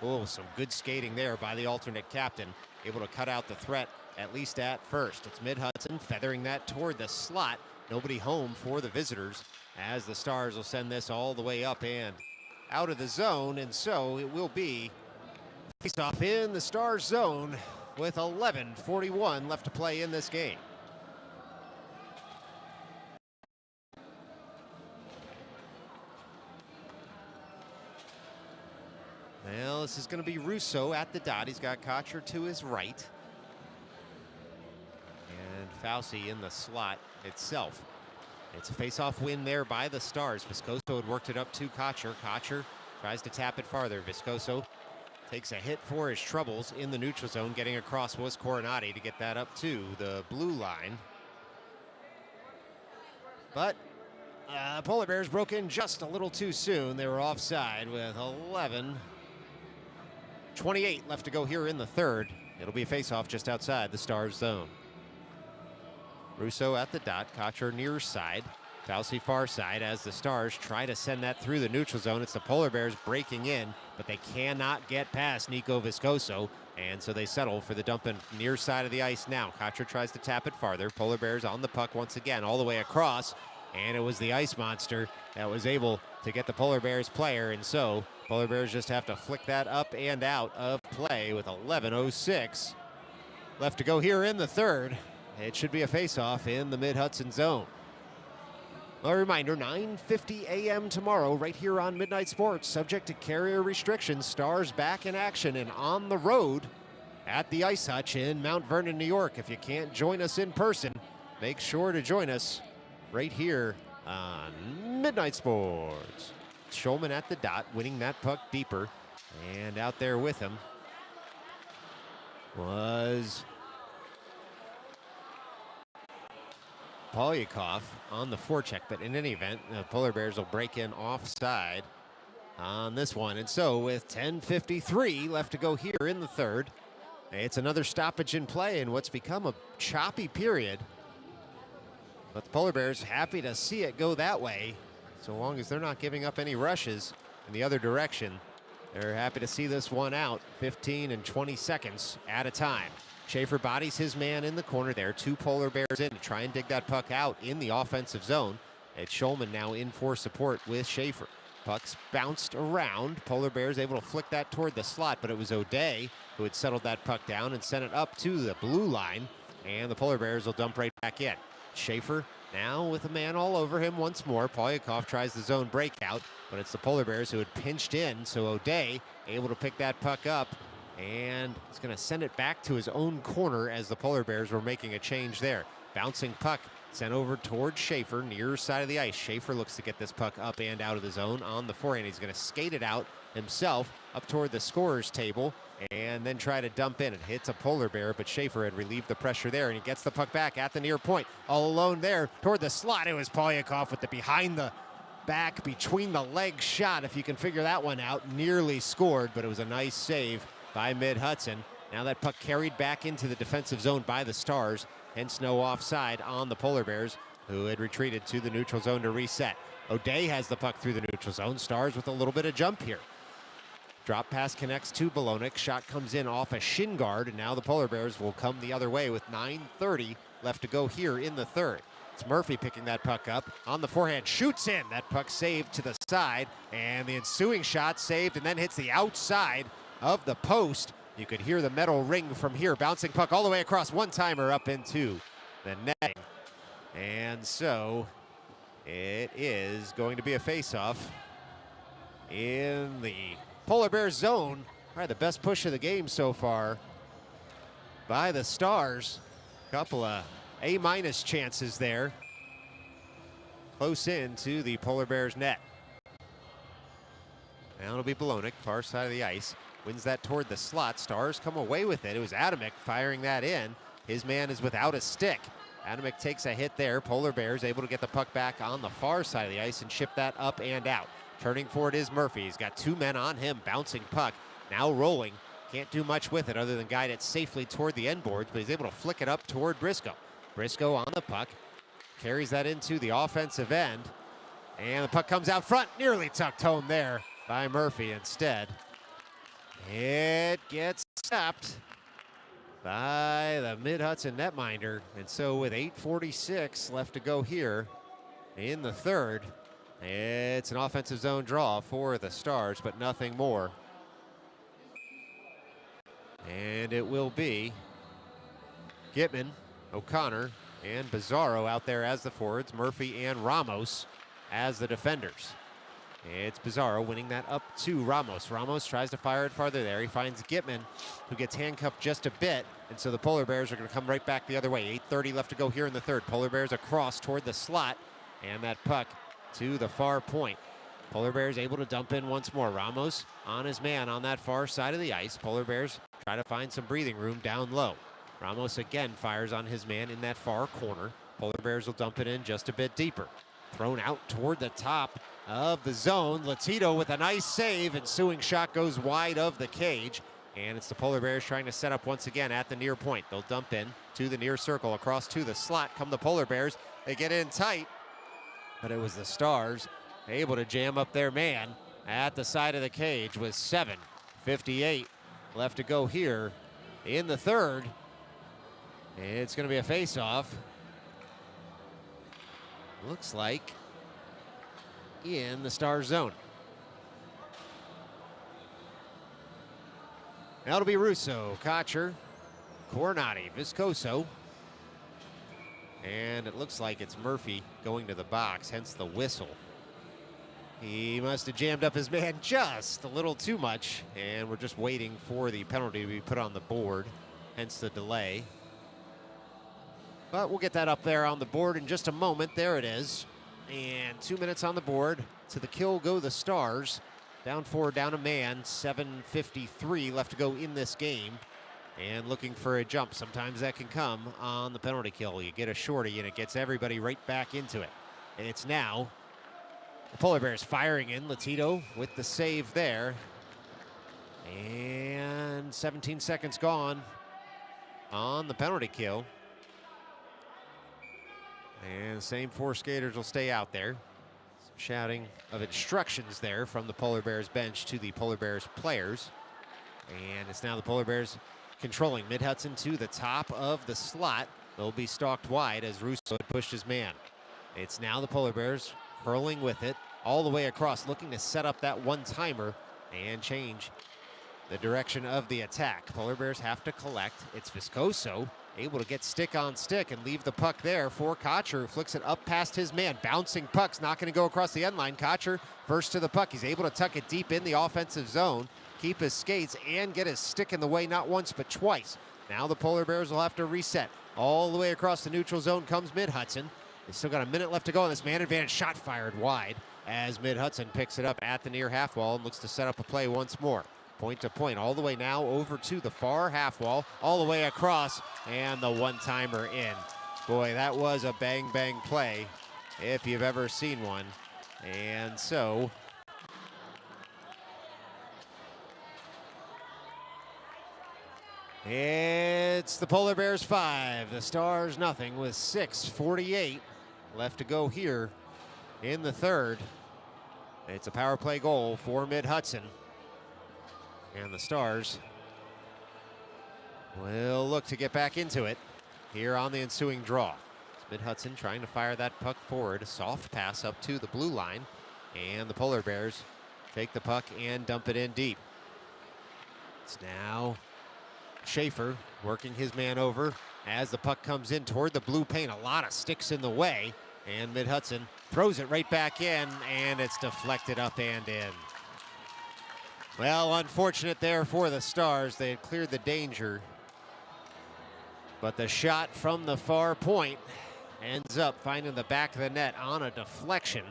Oh, some good skating there by the alternate captain. Able to cut out the threat, at least at first. It's mid-Hudson feathering that toward the slot. Nobody home for the visitors as the Stars will send this all the way up and out of the zone. And so it will be face-off in the Stars zone with 11:41 left to play in this game. Well, this is going to be Russo at the dot. He's got Kocher to his right. And Fauci in the slot itself. It's a face-off win there by the Stars. Viscoso had worked it up to Kocher. Kocher tries to tap it farther. Viscoso takes a hit for his troubles in the neutral zone. Getting across was Coronati to get that up to the blue line. But Polar Bears broke in just a little too soon. They were offside with 11:28 left to go here in the third. It'll be a face-off just outside the Stars zone. Russo at the dot. Kocher near side. Fauci far side as the Stars try to send that through the neutral zone. It's the Polar Bears breaking in, but they cannot get past Nico Viscoso, and so they settle for the dump in near side of the ice now. Kocher tries to tap it farther. Polar Bears on the puck once again, all the way across, and it was the Ice Monster that was able to get the Polar Bears player, and so Polar Bears just have to flick that up and out of play with 11:06 left to go here in the third. It should be a face-off in the mid-Hudson zone. A reminder, 9:50 a.m. tomorrow right here on Midnight Sports. Subject to carrier restrictions, Stars back in action and on the road at the Ice Hutch in Mount Vernon, New York. If you can't join us in person, make sure to join us right here on Midnight Sports. Schulman at the dot, winning that puck deeper. And out there with him was Polyakov on the forecheck. But in any event, the Polar Bears will break in offside on this one. And so with 10:53 left to go here in the third, it's another stoppage in play in what's become a choppy period. But the Polar Bears happy to see it go that way, so long as they're not giving up any rushes in the other direction. They're happy to see this one out 15 and 20 seconds at a time. Schaefer bodies his man in the corner there. 2 Polar Bears in to try and dig that puck out in the offensive zone. It's Schulman now in for support with Schaefer. Puck's bounced around. Polar Bears able to flick that toward the slot, but it was O'Day who had settled that puck down and sent it up to the blue line, and the Polar Bears will dump right back in. Schaefer now with a man all over him once more. Polyakov tries the zone breakout, but it's the Polar Bears who had pinched in, so O'Day able to pick that puck up, and he's going to send it back to his own corner as the Polar Bears were making a change there. Bouncing puck sent over towards Schaefer, near side of the ice. Schaefer looks to get this puck up and out of the zone on the forehand. He's going to skate it out himself up toward the scorer's table and then try to dump in. It hits a Polar Bear, but Schaefer had relieved the pressure there, and he gets the puck back at the near point. All alone there toward the slot. It was Polyakov with the behind the back, between the legs shot, if you can figure that one out. Nearly scored, but it was a nice save by Mid-Hudson. Now that puck carried back into the defensive zone by the Stars, hence no offside on the Polar Bears, who had retreated to the neutral zone to reset. O'Day has the puck through the neutral zone. Stars with a little bit of jump here. Drop pass connects to Bolonic. Shot comes in off a shin guard, and now the Polar Bears will come the other way with 9:30 left to go here in the third. It's Murphy picking that puck up on the forehand, shoots in. That puck saved to the side, and the ensuing shot saved and then hits the outside of the post. You could hear the metal ring from here. Bouncing puck all the way across, one-timer up into the net. And so it is going to be a face-off in the Polar Bears zone. Probably the best push of the game so far by the Stars. Couple of A- chances there. Close in to the Polar Bears net. Now it'll be Bolonic, far side of the ice. Wins that toward the slot. Stars come away with it. It was Adamick firing that in. His man is without a stick. Adamick takes a hit there. Polar Bears able to get the puck back on the far side of the ice and ship that up and out. Turning for it is Murphy. He's got 2 men on him. Bouncing puck. Now rolling. Can't do much with it other than guide it safely toward the end boards, but he's able to flick it up toward Briscoe. Briscoe on the puck. Carries that into the offensive end. And the puck comes out front. Nearly tucked home there by Murphy instead. It gets stopped by the Mid-Hudson netminder. And so with 8:46 left to go here in the third, it's an offensive zone draw for the Stars, but nothing more. And it will be Gitman, O'Connor, and Bizarro out there as the forwards. Murphy and Ramos as the defenders. It's Bizarro winning that up to Ramos. Ramos tries to fire it farther there. He finds Gitman, who gets handcuffed just a bit. And so the Polar Bears are going to come right back the other way. 8:30 left to go here in the third. Polar Bears across toward the slot. And that puck to the far point. Polar Bears able to dump in once more. Ramos on his man on that far side of the ice. Polar Bears try to find some breathing room down low. Ramos again fires on his man in that far corner. Polar Bears will dump it in just a bit deeper. Thrown out toward the top of the zone. Latito with a nice save. Ensuing shot goes wide of the cage. And it's the Polar Bears trying to set up once again at the near point. They'll dump in to the near circle. Across to the slot come the Polar Bears. They get in tight. But it was the Stars able to jam up their man at the side of the cage with 7:58 left to go here in the third. It's going to be a face-off. Looks like in the Stars zone. Now it'll be Russo, Kocher, Coronati, Viscoso. And it looks like it's Murphy going to the box, hence the whistle. He must have jammed up his man just a little too much, and we're just waiting for the penalty to be put on the board, hence the delay. But we'll get that up there on the board in just a moment. There it is. And 2 minutes on the board. To the kill go the Stars. Down 4, down a man. 7:53 left to go in this game. And looking for a jump. Sometimes that can come on the penalty kill. You get a shorty and it gets everybody right back into it. And it's now the Polar Bears firing in. Latito with the save there. And 17 seconds gone on the penalty kill. And the same 4 skaters will stay out there. Some shouting of instructions there from the Polar Bears bench to the Polar Bears players. And it's now the Polar Bears controlling. Mid-Hudson to the top of the slot. They'll be stalked wide as Russo had pushed his man. It's now the Polar Bears hurling with it all the way across, looking to set up that one-timer and change the direction of the attack. Polar Bears have to collect. It's Viscoso able to get stick on stick and leave the puck there for Kocher, who flicks it up past his man. Bouncing puck's not going to go across the end line. Kocher first to the puck. He's able to tuck it deep in the offensive zone, keep his skates, and get his stick in the way not once but twice. Now the Polar Bears will have to reset. All the way across the neutral zone comes Mid-Hudson. They've still got a minute left to go on this man advantage. Shot fired wide as Mid-Hudson picks it up at the near half wall and looks to set up a play once more. Point to point, all the way now over to the far half wall, all the way across, and the one-timer in. Boy, that was a bang-bang play if you've ever seen one. And so it's the Polar Bears 5, the Stars nothing, with 6:48 left to go here in the third. It's a power play goal for Mid-Hudson. And the Stars will look to get back into it here on the ensuing draw. It's Mid-Hudson trying to fire that puck forward. A soft pass up to the blue line. And the Polar Bears take the puck and dump it in deep. It's now Schaefer working his man over as the puck comes in toward the blue paint. A lot of sticks in the way. And Mid-Hudson throws it right back in, and it's deflected up and in. Well, unfortunate there for the Stars. They had cleared the danger. But the shot from the far point ends up finding the back of the net on a deflection.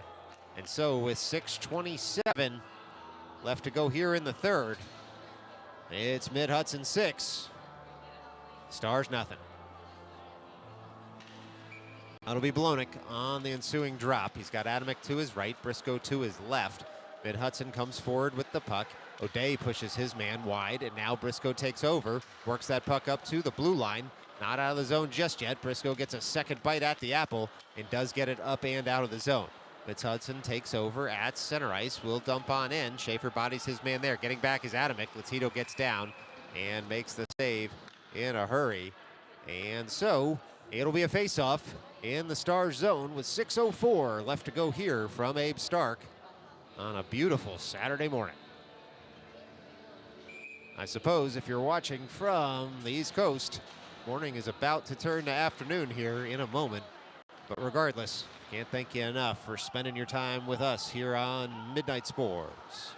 And so with 6:27 left to go here in the third, it's Mid-Hudson 6, Stars nothing. That'll be Blonick on the ensuing drop. He's got Adamek to his right, Briscoe to his left. Mid-Hudson comes forward with the puck. O'Day pushes his man wide, and now Briscoe takes over, works that puck up to the blue line. Not out of the zone just yet. Briscoe gets a second bite at the apple and does get it up and out of the zone. Mid-Hudson takes over at center ice, will dump on in. Schaefer bodies his man there. Getting back is Adamek. Latito gets down and makes the save in a hurry. And so it'll be a face-off in the Stars zone with 6:04 left to go here from Abe Stark on a beautiful Saturday morning. I suppose if you're watching from the East Coast, morning is about to turn to afternoon here in a moment. But regardless, can't thank you enough for spending your time with us here on Midnight Sports.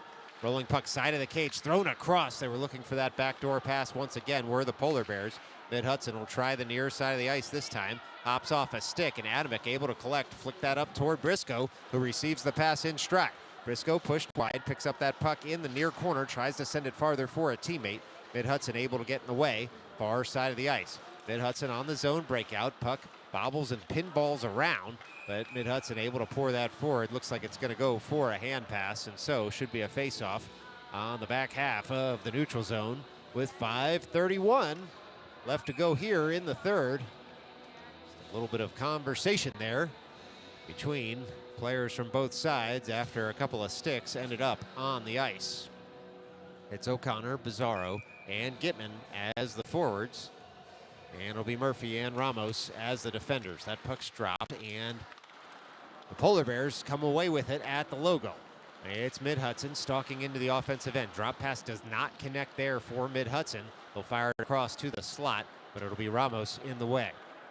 Rolling puck side of the cage, thrown across. They were looking for that backdoor pass once again, were the Polar Bears. Mid-Hudson will try the near side of the ice this time. Hops off a stick, and Adamek able to collect, flick that up toward Briscoe, who receives the pass in stride. Briscoe pushed wide, picks up that puck in the near corner, tries to send it farther for a teammate. Mid-Hudson able to get in the way, far side of the ice. Mid-Hudson on the zone breakout, puck bobbles and pinballs around, but Mid-Hudson able to pour that forward. Looks like it's going to go for a hand pass, and so should be a face-off on the back half of the neutral zone with 5:31 left to go here in the third. Just a little bit of conversation there between players from both sides after a couple of sticks ended up on the ice. It's O'Connor, Bizarro, and Gitman as the forwards. And it'll be Murphy and Ramos as the defenders. That puck's dropped, and the Polar Bears come away with it at the logo. It's Mid-Hudson stalking into the offensive end. Drop pass does not connect there for Mid-Hudson. They'll fire it across to the slot, but it'll be Ramos in the way.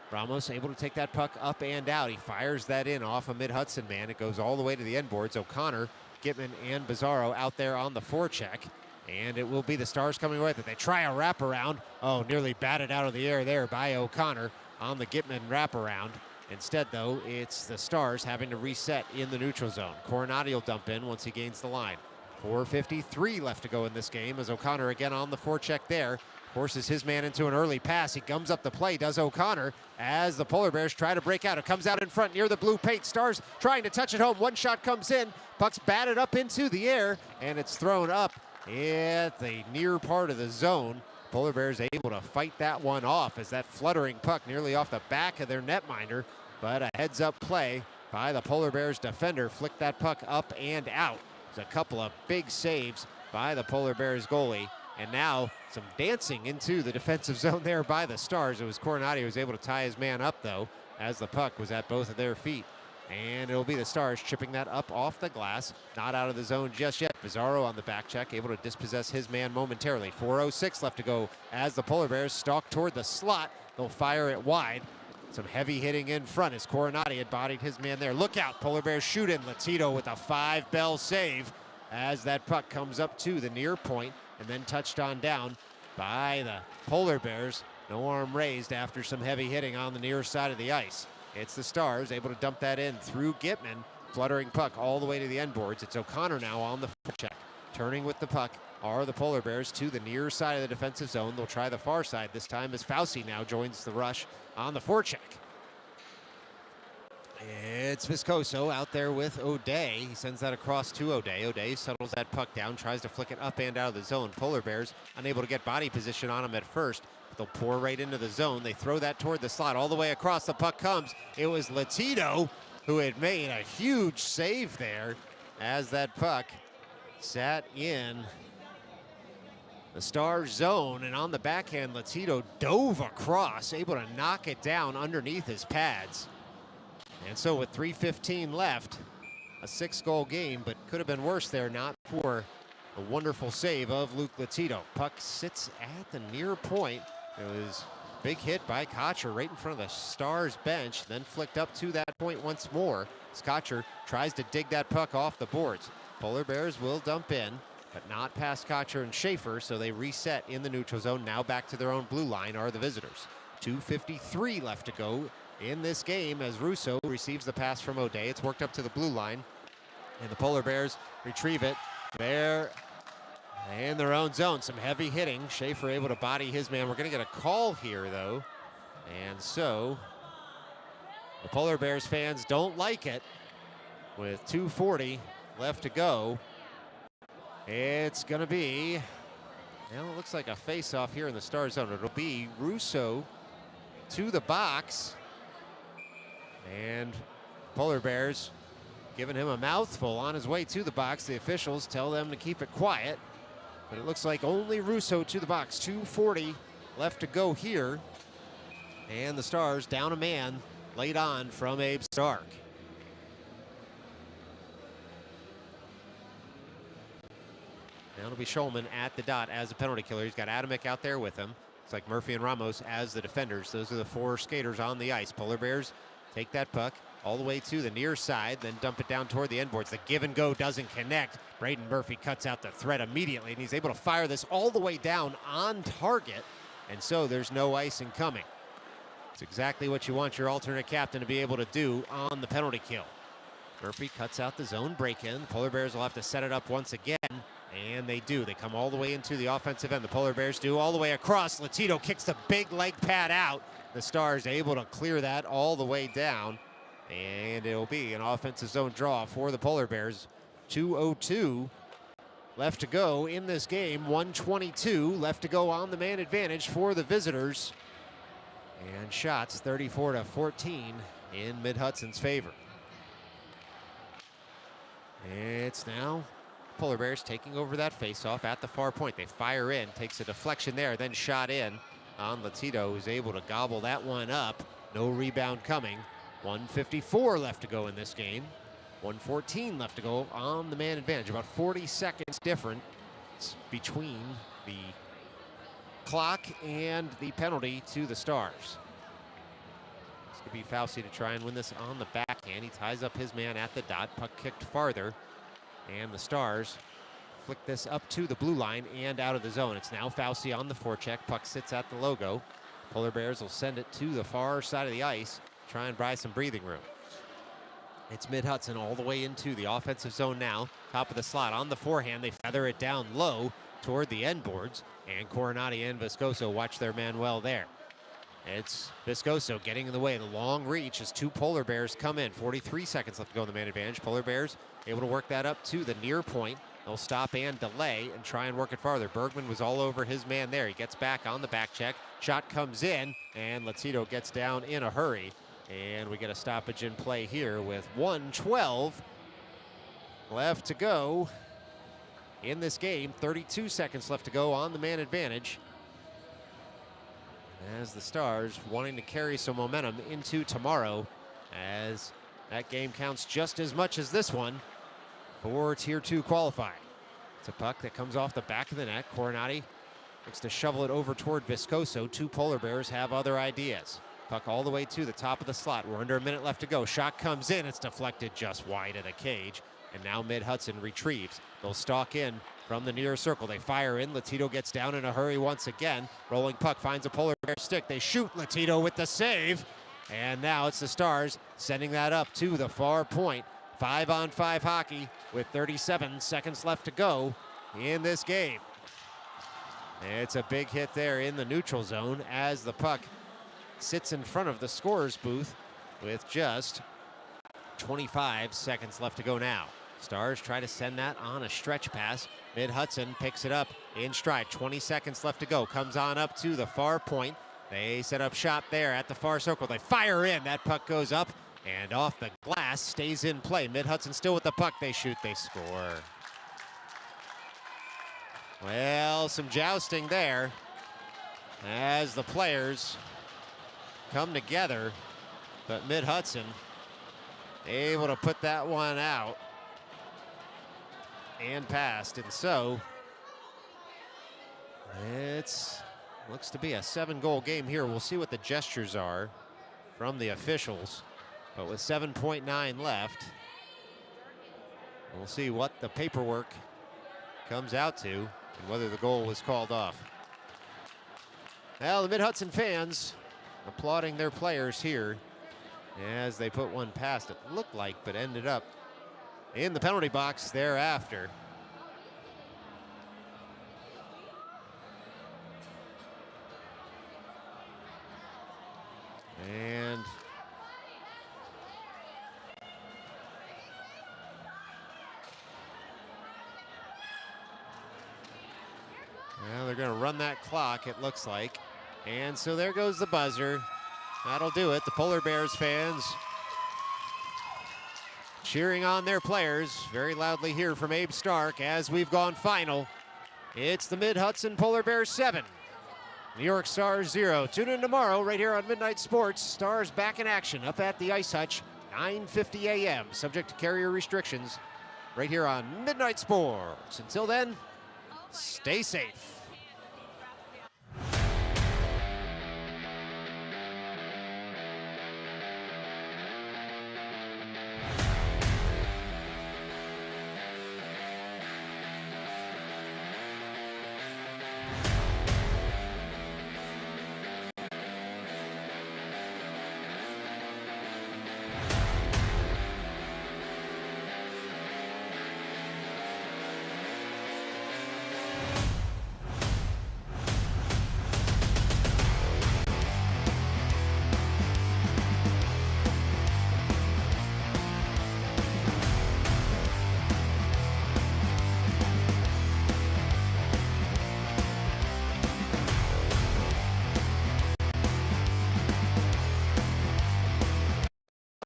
Ramos able to take that puck up and out. He fires that in off a Mid-Hudson man. It goes all the way to the end boards. O'Connor, Gitman, and Bizarro out there on the forecheck. And it will be the Stars coming away with it. They try a wraparound. Oh, nearly batted out of the air there by O'Connor. on the Gitman wraparound. Instead, though, it's the Stars having to reset in the neutral zone. Coronati will dump in once he gains the line. 4:53 left to go in this game as O'Connor again on the forecheck there. Forces his man into an early pass. He gums up the play, does O'Connor, as the Polar Bears try to break out. It comes out in front near the blue paint. Stars trying to touch it home. One shot comes in. Puck's batted up into the air, and it's thrown up at the near part of the zone. Polar Bears able to fight that one off as that fluttering puck nearly off the back of their netminder, but a heads-up play by the Polar Bears defender flicked that puck up and out. There's a couple of big saves by the Polar Bears goalie, and now some dancing into the defensive zone there by the Stars. It was Coronati who was able to tie his man up, though, as the puck was at both of their feet. And it'll be the Stars chipping that up off the glass. Not out of the zone just yet. Bizarro on the back check, able to dispossess his man momentarily. 4:06 left to go as the Polar Bears stalk toward the slot. They'll fire it wide. Some heavy hitting in front as Coronati had bodied his man there. Look out, Polar Bears shoot in. Latito with a 5-bell save as that puck comes up to the near point and then touched on down by the Polar Bears. No arm raised after some heavy hitting on the near side of the ice. It's the Stars able to dump that in through Gitman. Fluttering puck all the way to the end boards. It's O'Connor now on the forecheck. Turning with the puck are the Polar Bears to the near side of the defensive zone. They'll try the far side this time as Fauci now joins the rush on the forecheck. It's Viscoso out there with O'Day. He sends that across to O'Day. O'Day settles that puck down, tries to flick it up and out of the zone. Polar Bears unable to get body position on him at first. They'll pour right into the zone. They throw that toward the slot. All the way across the puck comes. It was Latito who had made a huge save there as that puck sat in the Stars zone. And on the backhand, Latito dove across, able to knock it down underneath his pads. And so with 3:15 left, a 6-goal game, but could have been worse there, not for a wonderful save of Luke Latito. Puck sits at the near point. It was a big hit by Kocher right in front of the Stars bench, then flicked up to that point once more. Kocher tries to dig that puck off the boards. Polar Bears will dump in, but not past Kocher and Schaefer, so they reset in the neutral zone. Now back to their own blue line are the visitors. 2:53 left to go in this game as Russo receives the pass from O'Day. It's worked up to the blue line, and the Polar Bears retrieve it. There in their own zone, some heavy hitting. Schaefer able to body his man. We're going to get a call here, though. And so the Polar Bears fans don't like it. With 2:40 left to go, it's going to be, well, it looks like a face-off here in the Star zone. It'll be Russo to the box. And Polar Bears giving him a mouthful on his way to the box. The officials tell them to keep it quiet. But it looks like only Russo to the box. 2:40 left to go here. And the Stars down a man late on from Abe Stark. Now it'll be Schulman at the dot as a penalty killer. He's got Adamek out there with him. It's like Murphy and Ramos as the defenders. Those are the 4 skaters on the ice. Polar Bears take that puck all the way to the near side, then dump it down toward the end boards. The give and go doesn't connect. Braden Murphy cuts out the threat immediately, and he's able to fire this all the way down on target, and so there's no icing coming. It's exactly what you want your alternate captain to be able to do on the penalty kill. Murphy cuts out the zone break-in. Polar Bears will have to set it up once again, and they do. They come all the way into the offensive end. The Polar Bears do all the way across. Latito kicks the big leg pad out. The Stars able to clear that all the way down. And it'll be an offensive zone draw for the Polar Bears. 2:02 left to go in this game. 1:22 left to go on the man advantage for the visitors. And shots 34-14 in Mid-Hudson's favor. It's now Polar Bears taking over that faceoff at the far point. They fire in, takes a deflection there, then shot in on Latito, who's able to gobble that one up. No rebound coming. 1:54 left to go in this game. 1:14 left to go on the man advantage. About 40 seconds difference between the clock and the penalty to the Stars. This could be Fauci to try and win this on the backhand. He ties up his man at the dot. Puck kicked farther. And the Stars flick this up to the blue line and out of the zone. It's now Fauci on the forecheck. Puck sits at the logo. Polar Bears will send it to the far side of the ice, try and buy some breathing room. It's Mid-Hudson all the way into the offensive zone now. Top of the slot on the forehand. They feather it down low toward the end boards. And Coronati and Viscoso watch their man well there. It's Viscoso getting in the way. The long reach as two Polar Bears come in. 43 seconds left to go in the man advantage. Polar Bears able to work that up to the near point. They'll stop and delay and try and work it farther. Bergman was all over his man there. He gets back on the back check. Shot comes in, and Latito gets down in a hurry. And we get a stoppage in play here with 1:12 left to go in this game. 32 seconds left to go on the man advantage, as the Stars wanting to carry some momentum into tomorrow, as that game counts just as much as this one for Tier 2 qualifying. It's a puck that comes off the back of the net. Coronati looks to shovel it over toward Viscoso. Two Polar Bears have other ideas. Puck all the way to the top of the slot. We're under a minute left to go. Shot comes in. It's deflected just wide of the cage. And now Mid-Hudson retrieves. They'll stalk in from the near circle. They fire in. Latito gets down in a hurry once again. Rolling puck finds a Polar Bear stick. They shoot. Latito with the save. And now it's the Stars sending that up to the far point. 5-on-5 hockey with 37 seconds left to go in this game. It's a big hit there in the neutral zone as the puck sits in front of the scorer's booth with just 25 seconds left to go now. Stars try to send that on a stretch pass. Mid-Hudson picks it up in stride. 20 seconds left to go. Comes on up to the far point. They set up shop there at the far circle. They fire in. That puck goes up and off the glass, stays in play. Mid-Hudson still with the puck. They shoot, they score. Well, some jousting there as the players come together, but Mid-Hudson able to put that one out and passed. And so it's looks to be a 7-goal game here. We'll see what the gestures are from the officials, but with 7.9 left, we'll see what the paperwork comes out to and whether the goal was called off. Well, the Mid-Hudson fans applauding their players here as they put one past, it looked like, but ended up in the penalty box thereafter. And well, they're going to run that clock, it looks like. And so there goes the buzzer. That'll do it. The Polar Bears fans cheering on their players very loudly here from Abe Stark as we've gone final. It's the Mid-Hudson Polar Bears 7, New York Stars 0. Tune in tomorrow right here on Midnight Sports. Stars back in action up at the Ice Hutch, 9:50 a.m. Subject to carrier restrictions right here on Midnight Sports. Until then, stay safe.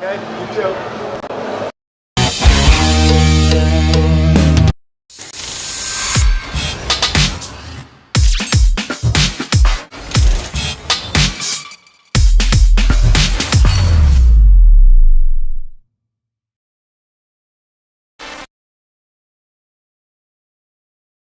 Okay, you too.